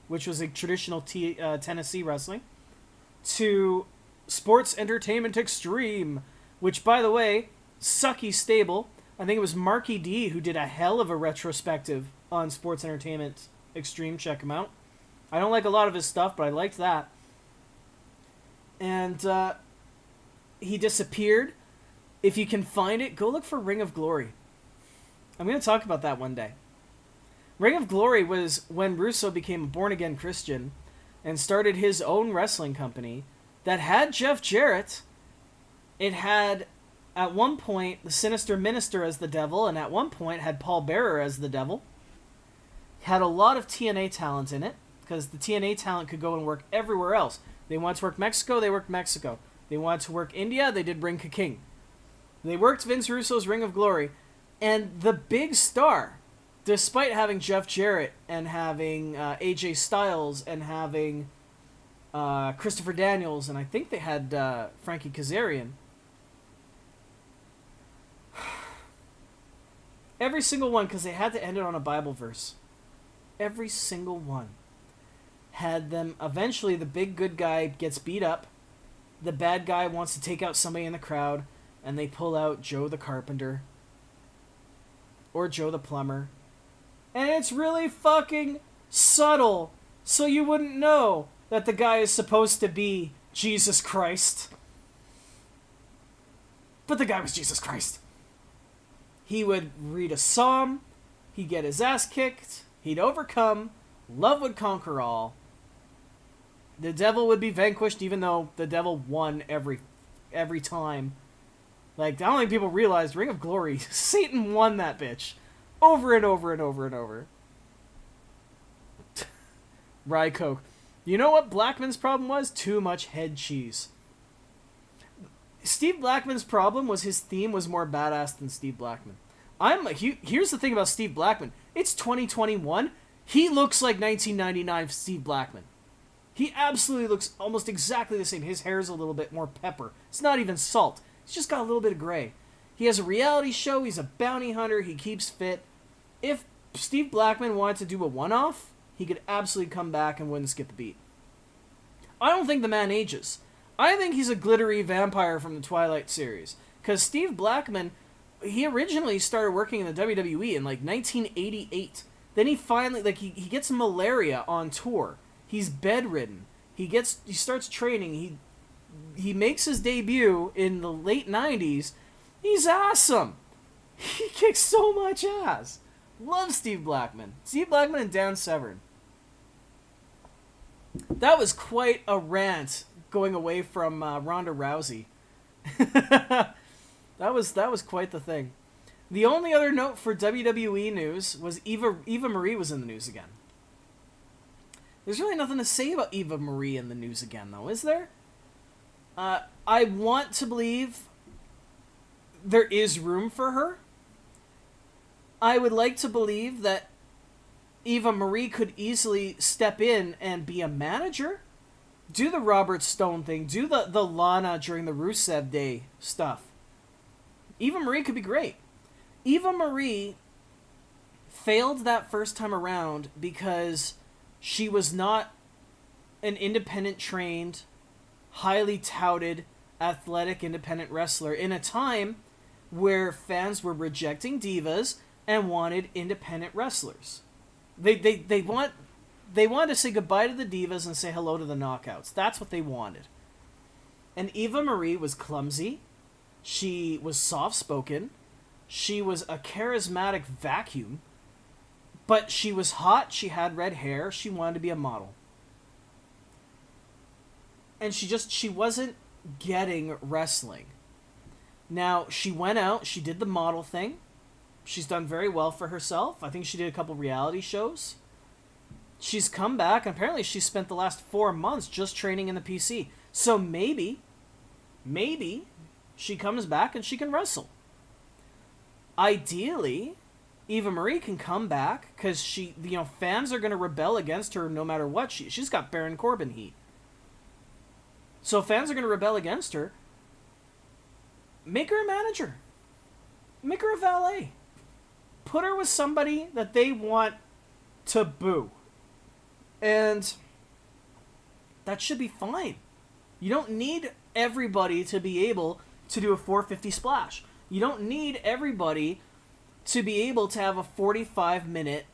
which was a traditional Tennessee wrestling, to Sports Entertainment Extreme, which, by the way, sucky stable. I think it was Marky D who did a hell of a retrospective on Sports Entertainment Extreme. Check him out. I don't like a lot of his stuff, but I liked that. And he disappeared. If you can find it, go look for Ring of Glory. I'm going to talk about that one day. Ring of Glory was when Russo became a born-again Christian and started his own wrestling company that had Jeff Jarrett. It had, at one point, the Sinister Minister as the devil, and at one point had Paul Bearer as the devil. Had a lot of TNA talent in it, because the TNA talent could go and work everywhere else. They wanted to work Mexico, they worked Mexico. They wanted to work India, they did Ring King. They worked Vince Russo's Ring of Glory, and the big star, despite having Jeff Jarrett and having AJ Styles and having Christopher Daniels, and I think they had Frankie Kazarian. Every single one, because they had to end it on a Bible verse. Every single one had them. Eventually, the big good guy gets beat up. The bad guy wants to take out somebody in the crowd, and they pull out Joe the Carpenter or Joe the Plumber. And it's really fucking subtle, so you wouldn't know that the guy is supposed to be Jesus Christ. But the guy was Jesus Christ. He would read a psalm, he'd get his ass kicked, he'd overcome, love would conquer all. The devil would be vanquished, even though the devil won every time. Like, I don't think people realized Ring of Glory, Satan won that bitch. Over and over and over and over. Rye Coke. You know what Blackman's problem was? Too much head cheese. Steve Blackman's problem was his theme was more badass than Steve Blackman. Here's the thing about Steve Blackman. It's 2021. He looks like 1999 Steve Blackman. He absolutely looks almost exactly the same. His hair's a little bit more pepper. It's not even salt. It's just got a little bit of gray. He has a reality show. He's a bounty hunter. He keeps fit. If Steve Blackman wanted to do a one-off, he could absolutely come back and wouldn't skip a beat. I don't think the man ages. I think he's a glittery vampire from the Twilight series. Because Steve Blackman, he originally started working in the WWE in like 1988. Then he finally, he gets malaria on tour. He's bedridden. He starts training. He makes his debut in the late 90s. He's awesome. He kicks so much ass. Love Steve Blackman. Steve Blackman and Dan Severn. That was quite a rant going away from Ronda Rousey. that was quite the thing. The only other note for WWE news was Eva Marie was in the news again. There's really nothing to say about Eva Marie in the news again, though, is there? I want to believe there is room for her. I would like to believe that Eva Marie could easily step in and be a manager. Do the Robert Stone thing. Do the Lana during the Rusev Day stuff. Eva Marie could be great. Eva Marie failed that first time around because she was not an independent trained, highly touted, athletic independent wrestler in a time where fans were rejecting divas and wanted independent wrestlers. They wanted to say goodbye to the divas and say hello to the knockouts. That's what they wanted. And Eva Marie was clumsy. She was soft-spoken. She was a charismatic vacuum. But she was hot. She had red hair. She wanted to be a model. And she wasn't getting wrestling. Now, she went out. She did the model thing. She's done very well for herself. I think she did a couple reality shows. She's come back, and apparently she spent the last 4 months just training in the PC. So maybe she comes back and she can wrestle. Ideally, Eva Marie can come back because fans are going to rebel against her no matter what. She's got Baron Corbin heat. So fans are going to rebel against her. Make her a manager. Make her a valet. Put her with somebody that they want to boo. And that should be fine. You don't need everybody to be able to do a 450 splash. You don't need everybody to be able to have a 45-minute,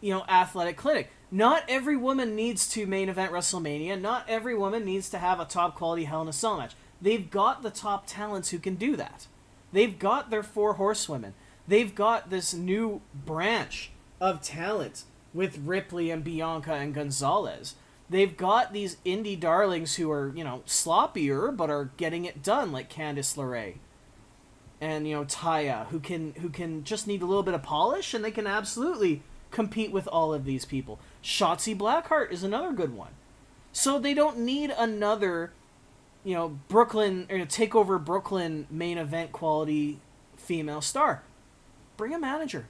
athletic clinic. Not every woman needs to main event WrestleMania. Not every woman needs to have a top-quality Hell in a Cell match. They've got the top talents who can do that. They've got their 4 horsewomen. They've got this new branch of talent with Ripley and Bianca and Gonzalez. They've got these indie darlings who are, sloppier but are getting it done, like Candice LeRae. And, Taya, who can just need a little bit of polish, and they can absolutely compete with all of these people. Shotzi Blackheart is another good one. So they don't need another, Brooklyn, or takeover Brooklyn main event quality female star. Bring a manager.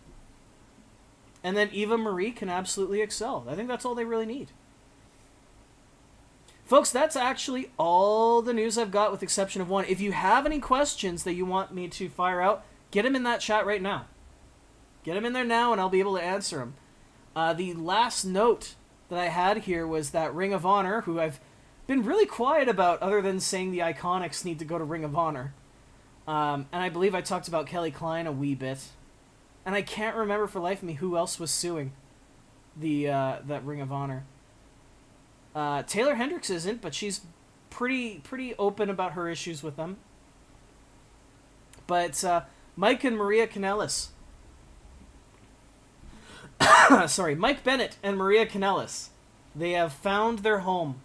And then Eva Marie can absolutely excel. I think that's all they really need. Folks, that's actually all the news I've got with the exception of one. If you have any questions that you want me to fire out, get them in that chat right now. Get them in there now and I'll be able to answer them. The last note that I had here was that Ring of Honor, who I've been really quiet about other than saying the Iconics need to go to Ring of Honor. And I believe I talked about Kelly Klein a wee bit. And I can't remember for the life of me who else was suing that Ring of Honor. Taylor Hendricks isn't, but she's pretty open about her issues with them. But Mike and Maria Kanellis. Sorry, Mike Bennett and Maria Kanellis. They have found their home.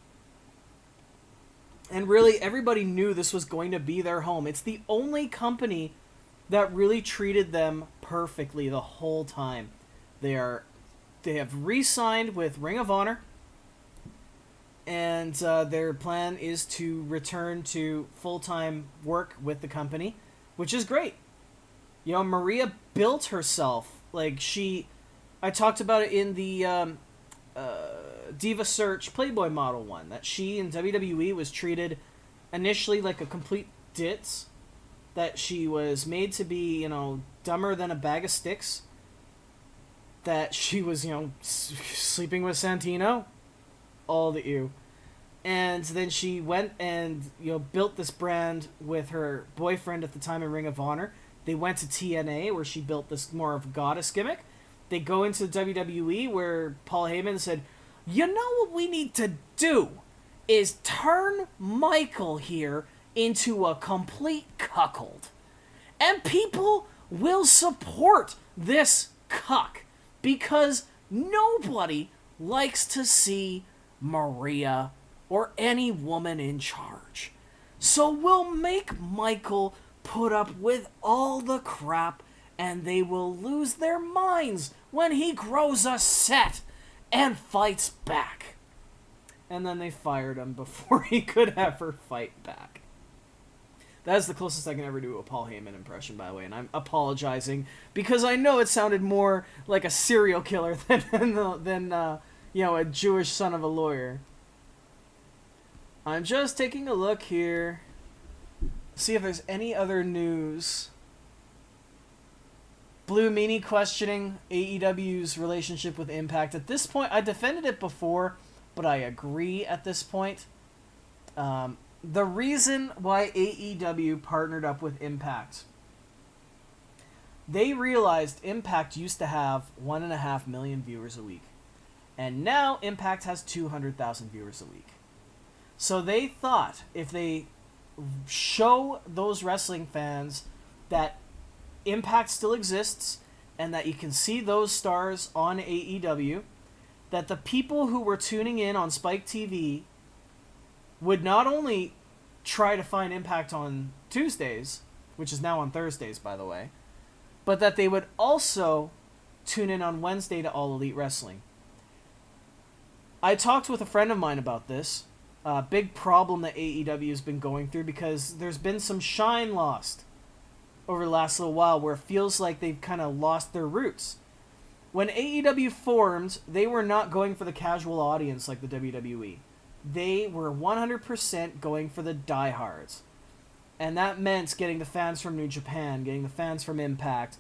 And really, everybody knew this was going to be their home. It's the only company that really treated them perfectly the whole time. They have re-signed with Ring of Honor. And their plan is to return to full-time work with the company, which is great. Maria built herself. I talked about it in the Diva Search Playboy model one, that she in WWE was treated initially like a complete ditz, that she was made to be, dumber than a bag of sticks, that she was, sleeping with Santino, all the ew. And then she went and, built this brand with her boyfriend at the time in Ring of Honor. They went to TNA, where she built this more of a goddess gimmick. They go into WWE, where Paul Heyman said, what we need to do is turn Michael here into a complete cuckold. And people will support this cuck because nobody likes to see Maria or any woman in charge. So we'll make Michael put up with all the crap and they will lose their minds when he grows a set and fights back. And then they fired him before he could ever fight back. That is the closest I can ever do a Paul Heyman impression, by the way, and I'm apologizing because I know it sounded more like a serial killer than a Jewish son of a lawyer. I'm just taking a look here, see if there's any other news. Blue Meanie questioning AEW's relationship with Impact. At this point, I defended it before, but I agree at this point. The reason why AEW partnered up with Impact, they realized Impact used to have 1.5 million viewers a week. And now Impact has 200,000 viewers a week. So they thought if they show those wrestling fans that Impact still exists and that you can see those stars on AEW, that the people who were tuning in on Spike TV would not only try to find Impact on Tuesdays, which is now on Thursdays, by the way, but that they would also tune in on Wednesday to All Elite Wrestling. I talked with a friend of mine about this. Big problem that AEW has been going through because there's been some shine lost over the last little while where it feels like they've kind of lost their roots. When AEW formed, they were not going for the casual audience like the WWE. They were 100% going for the diehards. And that meant getting the fans from New Japan, getting the fans from Impact.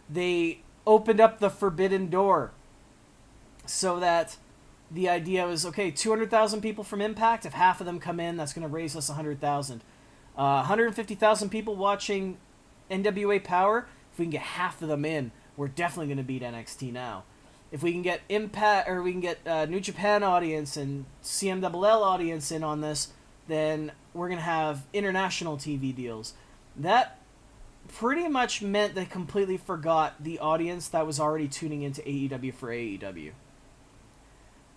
They opened up the forbidden door so that the idea was, okay, 200,000 people from Impact, if half of them come in, that's going to raise us 100,000. 150,000 people watching NWA Power, if we can get half of them in, we're definitely going to beat NXT now. If we can get Impact, or we can get New Japan audience and CMLL audience in on this, then we're going to have international TV deals. That pretty much meant they completely forgot the audience that was already tuning into AEW for AEW.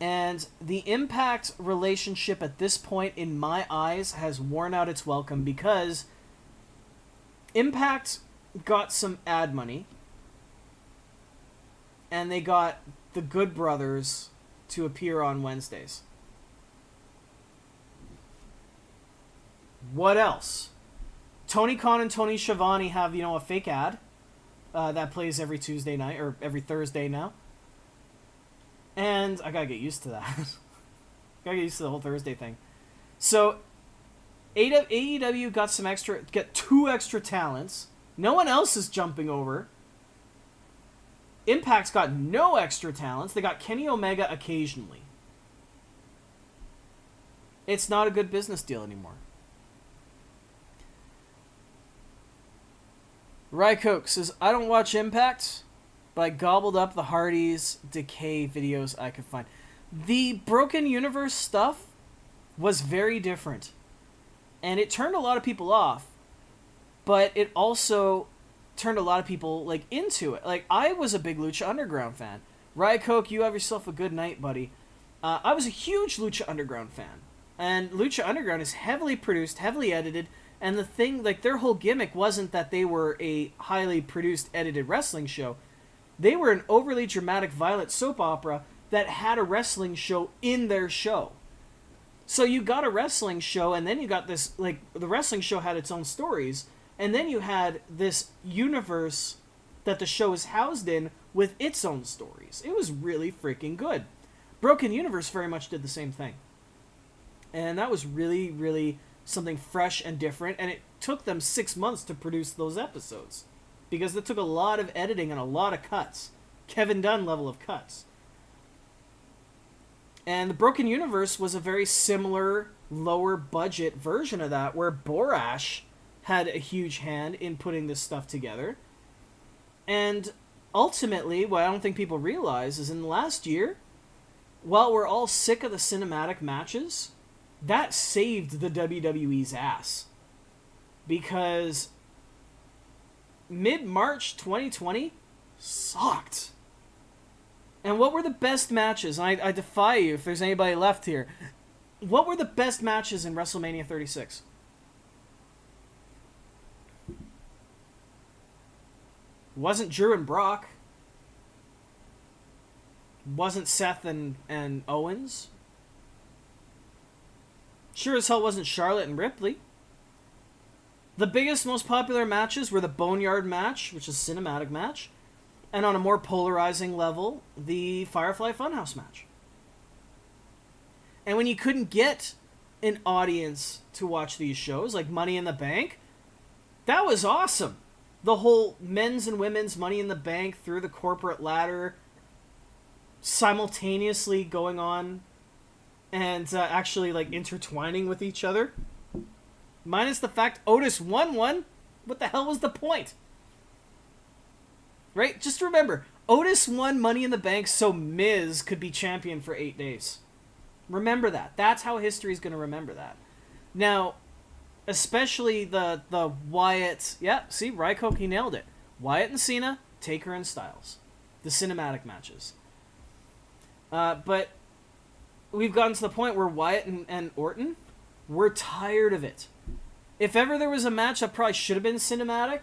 And the Impact relationship at this point, in my eyes, has worn out its welcome because Impact got some ad money, and they got the Good Brothers to appear on Wednesdays. What else? Tony Khan and Tony Schiavone have, a fake ad that plays every Tuesday night, or every Thursday now. And I gotta get used to that. Gotta get used to the whole Thursday thing. So, AEW got 2 extra talents. No one else is jumping over. Impact's got no extra talents. They got Kenny Omega occasionally. It's not a good business deal anymore. Rycoke says, I don't watch Impact, but I gobbled up the Hardy's Decay videos I could find. The Broken Universe stuff was very different. And it turned a lot of people off. But it also turned a lot of people, into it. I was a big Lucha Underground fan. Rycoke, you have yourself a good night, buddy. I was a huge Lucha Underground fan. And Lucha Underground is heavily produced, heavily edited, and the thing, their whole gimmick wasn't that they were a highly produced, edited wrestling show. They were an overly dramatic, violent soap opera that had a wrestling show in their show. So you got a wrestling show, and then you got this, the wrestling show had its own stories, and then you had this universe that the show is housed in with its own stories. It was really freaking good. Broken Universe very much did the same thing. And that was really, really something fresh and different, and it took them 6 months to produce those episodes. Because it took a lot of editing and a lot of cuts. Kevin Dunn level of cuts. And the Broken Universe was a very similar, lower budget version of that, where Borash had a huge hand in putting this stuff together. And ultimately, what I don't think people realize is in the last year, while we're all sick of the cinematic matches, that saved the WWE's ass. Because mid-March 2020 sucked. And what were the best matches? And I defy you, if there's anybody left here, what were the best matches in WrestleMania 36? Wasn't Drew and Brock. Wasn't Seth and Owens. Sure as hell wasn't Charlotte and Ripley. The biggest, most popular matches were the Boneyard match, which is a cinematic match, and on a more polarizing level, the Firefly Funhouse match. And when you couldn't get an audience to watch these shows, like Money in the Bank, that was awesome. The whole men's and women's Money in the Bank through the corporate ladder simultaneously going on and actually like intertwining with each other. Minus the fact Otis won one. What the hell was the point? Right? Just remember, Otis won Money in the Bank so Miz could be champion for 8 days. Remember that. That's how history's going to remember that. Now, especially the Wyatt... Yeah, see, Rykoki nailed it. Wyatt and Cena, Taker and Styles. The cinematic matches. But we've gotten to the point where Wyatt and Orton, we're tired of it. If ever there was a match that probably should have been cinematic,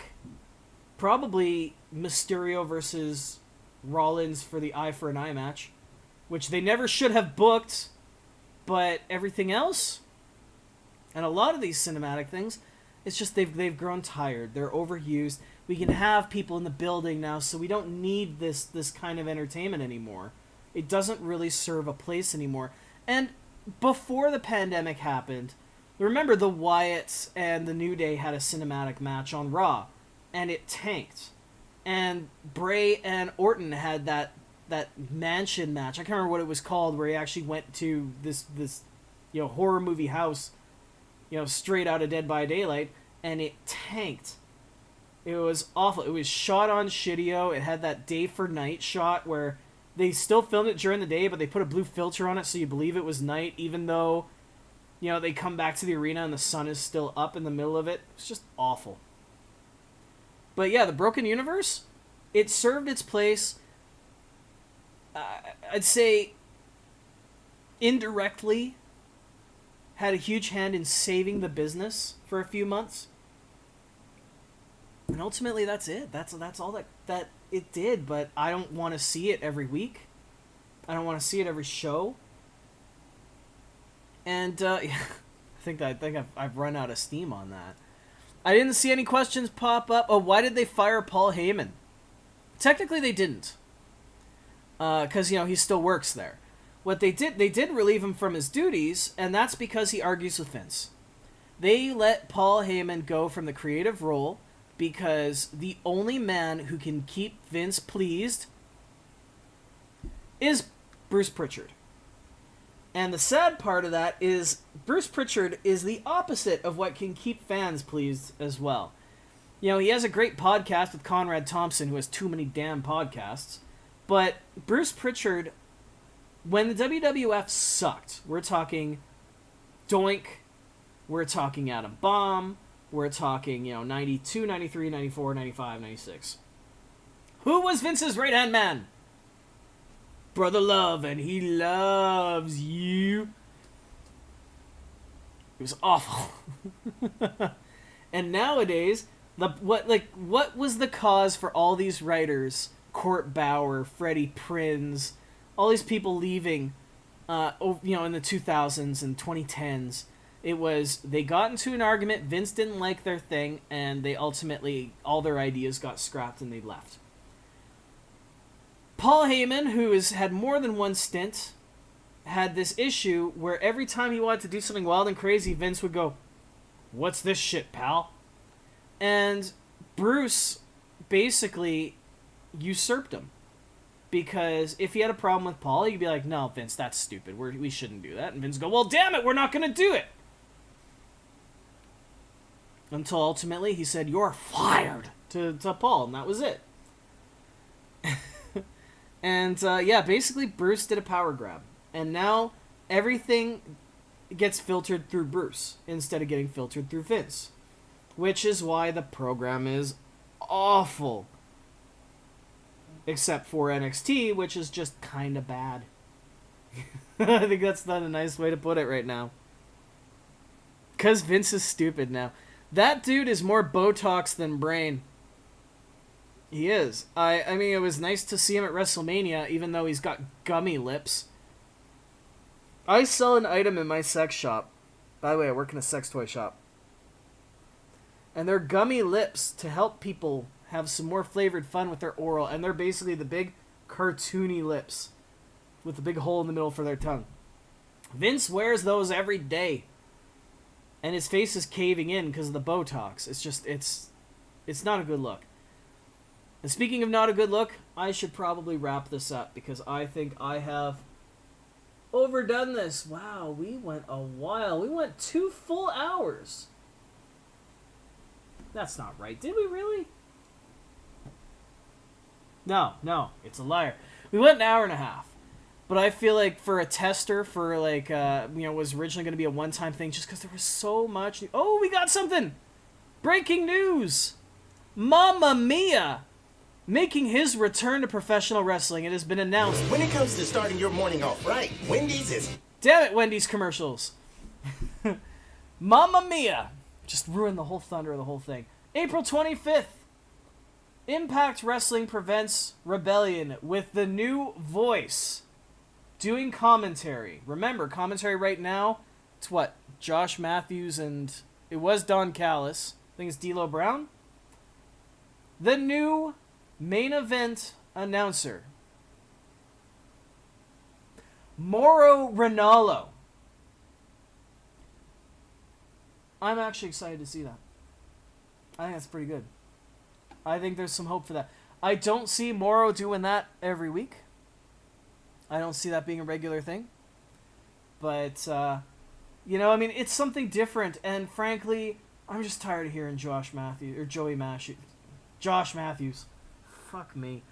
probably Mysterio versus Rollins for the Eye for an Eye match, which they never should have booked, but everything else, and a lot of these cinematic things, it's just they've grown tired. They're overused. We can have people in the building now, so we don't need this kind of entertainment anymore. It doesn't really serve a place anymore. And before the pandemic happened, remember the Wyatts and the New Day had a cinematic match on Raw, and it tanked. And Bray and Orton had that mansion match. I can't remember what it was called, where he actually went to this horror movie house, straight out of Dead by Daylight, and it tanked. It was awful. It was shot on Shidio. It had that day for night shot where they still filmed it during the day, but they put a blue filter on it so you believe it was night, even though, they come back to the arena and the sun is still up in the middle of it. It's just awful. But yeah, the Broken Universe, it served its place, I'd say, indirectly, had a huge hand in saving the business for a few months. And ultimately, that's it. That's all that it did, but I don't want to see it every week. I don't want to see it every show. And I think I've run out of steam on that. I didn't see any questions pop up. Oh, why did they fire Paul Heyman? Technically, they didn't, because he still works there. What they did relieve him from his duties, and that's because he argues with Vince. They let Paul Heyman go from the creative role because the only man who can keep Vince pleased is Bruce Pritchard. And the sad part of that is Bruce Pritchard is the opposite of what can keep fans pleased as well. He has a great podcast with Conrad Thompson, who has too many damn podcasts. But Bruce Pritchard, when the WWF sucked, we're talking Doink, we're talking Adam Bomb, we're talking, 92, 93, 94, 95, 96. Who was Vince's right-hand man? Brother Love, and he loves you. It was awful. And nowadays, what was the cause for all these writers, Court Bauer, Freddie Prinz, all these people leaving, in the 2000s and 2010s? It was, they got into an argument, Vince didn't like their thing, and they ultimately, all their ideas got scrapped and they left. Paul Heyman, who has had more than one stint, had this issue where every time he wanted to do something wild and crazy, Vince would go, "What's this shit, pal?" And Bruce basically usurped him. Because if he had a problem with Paul, he'd be like, "No, Vince, that's stupid. We shouldn't do that." And Vince would go, "Well, damn it, we're not going to do it." Until ultimately he said, "You're fired," to Paul, and that was it. And, basically Bruce did a power grab. And now everything gets filtered through Bruce instead of getting filtered through Vince. Which is why the program is awful. except for NXT, which is just kind of bad. I think that's not a nice way to put it right now. Because Vince is stupid now. That dude is more Botox than brain. He is. I mean, it was nice to see him at WrestleMania, even though he's got gummy lips. I sell an item in my sex shop. By the way, I work in a sex toy shop. And they're gummy lips to help people have some more flavored fun with their oral. And they're basically the big cartoony lips with the big hole in the middle for their tongue. Vince wears those every day. And his face is caving in because of the Botox. It's just, it's not a good look. And speaking of not a good look, I should probably wrap this up because I think I have overdone this. Wow, we went a while. We went 2 full hours. That's not right. Did we really? No, it's a liar. We went an hour and a half. But I feel like for a tester, for like, was originally going to be a one-time thing just because there was so much. Oh, we got something! Breaking news! Mamma Mia! Making his return to professional wrestling. It has been announced. When it comes to starting your morning off right, Wendy's is... Damn it, Wendy's commercials. Mamma Mia! Just ruined the whole thunder of the whole thing. April 25th. Impact Wrestling presents Rebellion with the new voice. Doing commentary. Remember, commentary right now, it's what? Josh Matthews and... It was Don Callis. I think it's D'Lo Brown. The new main event announcer. Mauro Ranallo. I'm actually excited to see that. I think that's pretty good. I think there's some hope for that. I don't see Mauro doing that every week. I don't see that being a regular thing. But, it's something different. And frankly, I'm just tired of hearing Josh Matthews. Fuck me.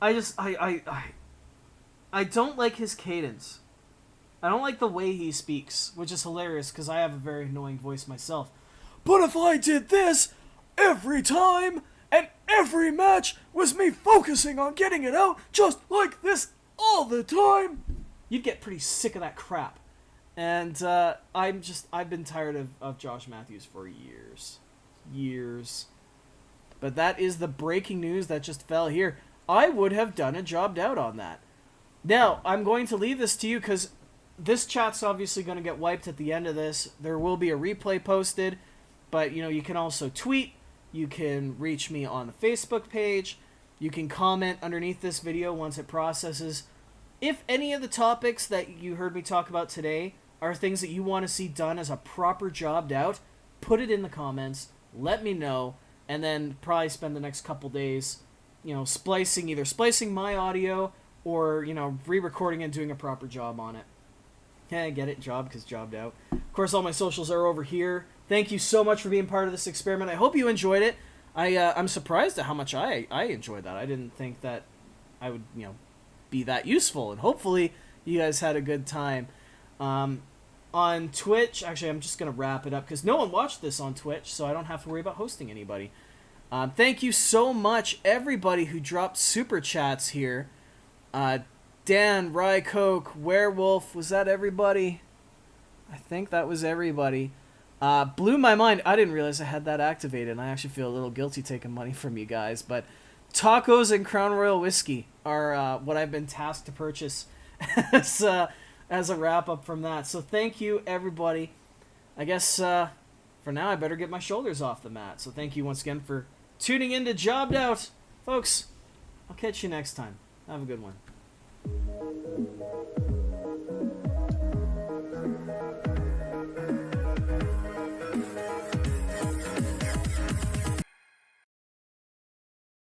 I don't like his cadence. I don't like the way he speaks, which is hilarious because I have a very annoying voice myself. But if I did this every time, and every match was me focusing on getting it out just like this all the time, you'd get pretty sick of that crap. And I've been tired of Josh Matthews for years. But that is the breaking news that just fell here. I would have done a jobbed out on that. Now, I'm going to leave this to you because this chat's obviously going to get wiped at the end of this. There will be a replay posted, but you can also tweet. You can reach me on the Facebook page. You can comment underneath this video once it processes. If any of the topics that you heard me talk about today are things that you want to see done as a proper jobbed out, put it in the comments. Let me know. And then probably spend the next couple days, splicing my audio or, re-recording and doing a proper job on it. Yeah, I get it. Job because jobbed out. Of course, all my socials are over here. Thank you so much for being part of this experiment. I hope you enjoyed it. I'm surprised at how much I enjoyed that. I didn't think that I would, be that useful. And hopefully you guys had a good time. On Twitch, actually, I'm just going to wrap it up because no one watched this on Twitch, so I don't have to worry about hosting anybody. Thank you so much, everybody who dropped super chats here. Dan, Rye Coke, Werewolf, was that everybody? I think that was everybody. Blew my mind. I didn't realize I had that activated, and I actually feel a little guilty taking money from you guys. But tacos and Crown Royal whiskey are what I've been tasked to purchase as a wrap-up from that. So thank you, everybody. I guess for now I better get my shoulders off the mat. So thank you once again for tuning in to Jobbed Out. Folks, I'll catch you next time. Have a good one.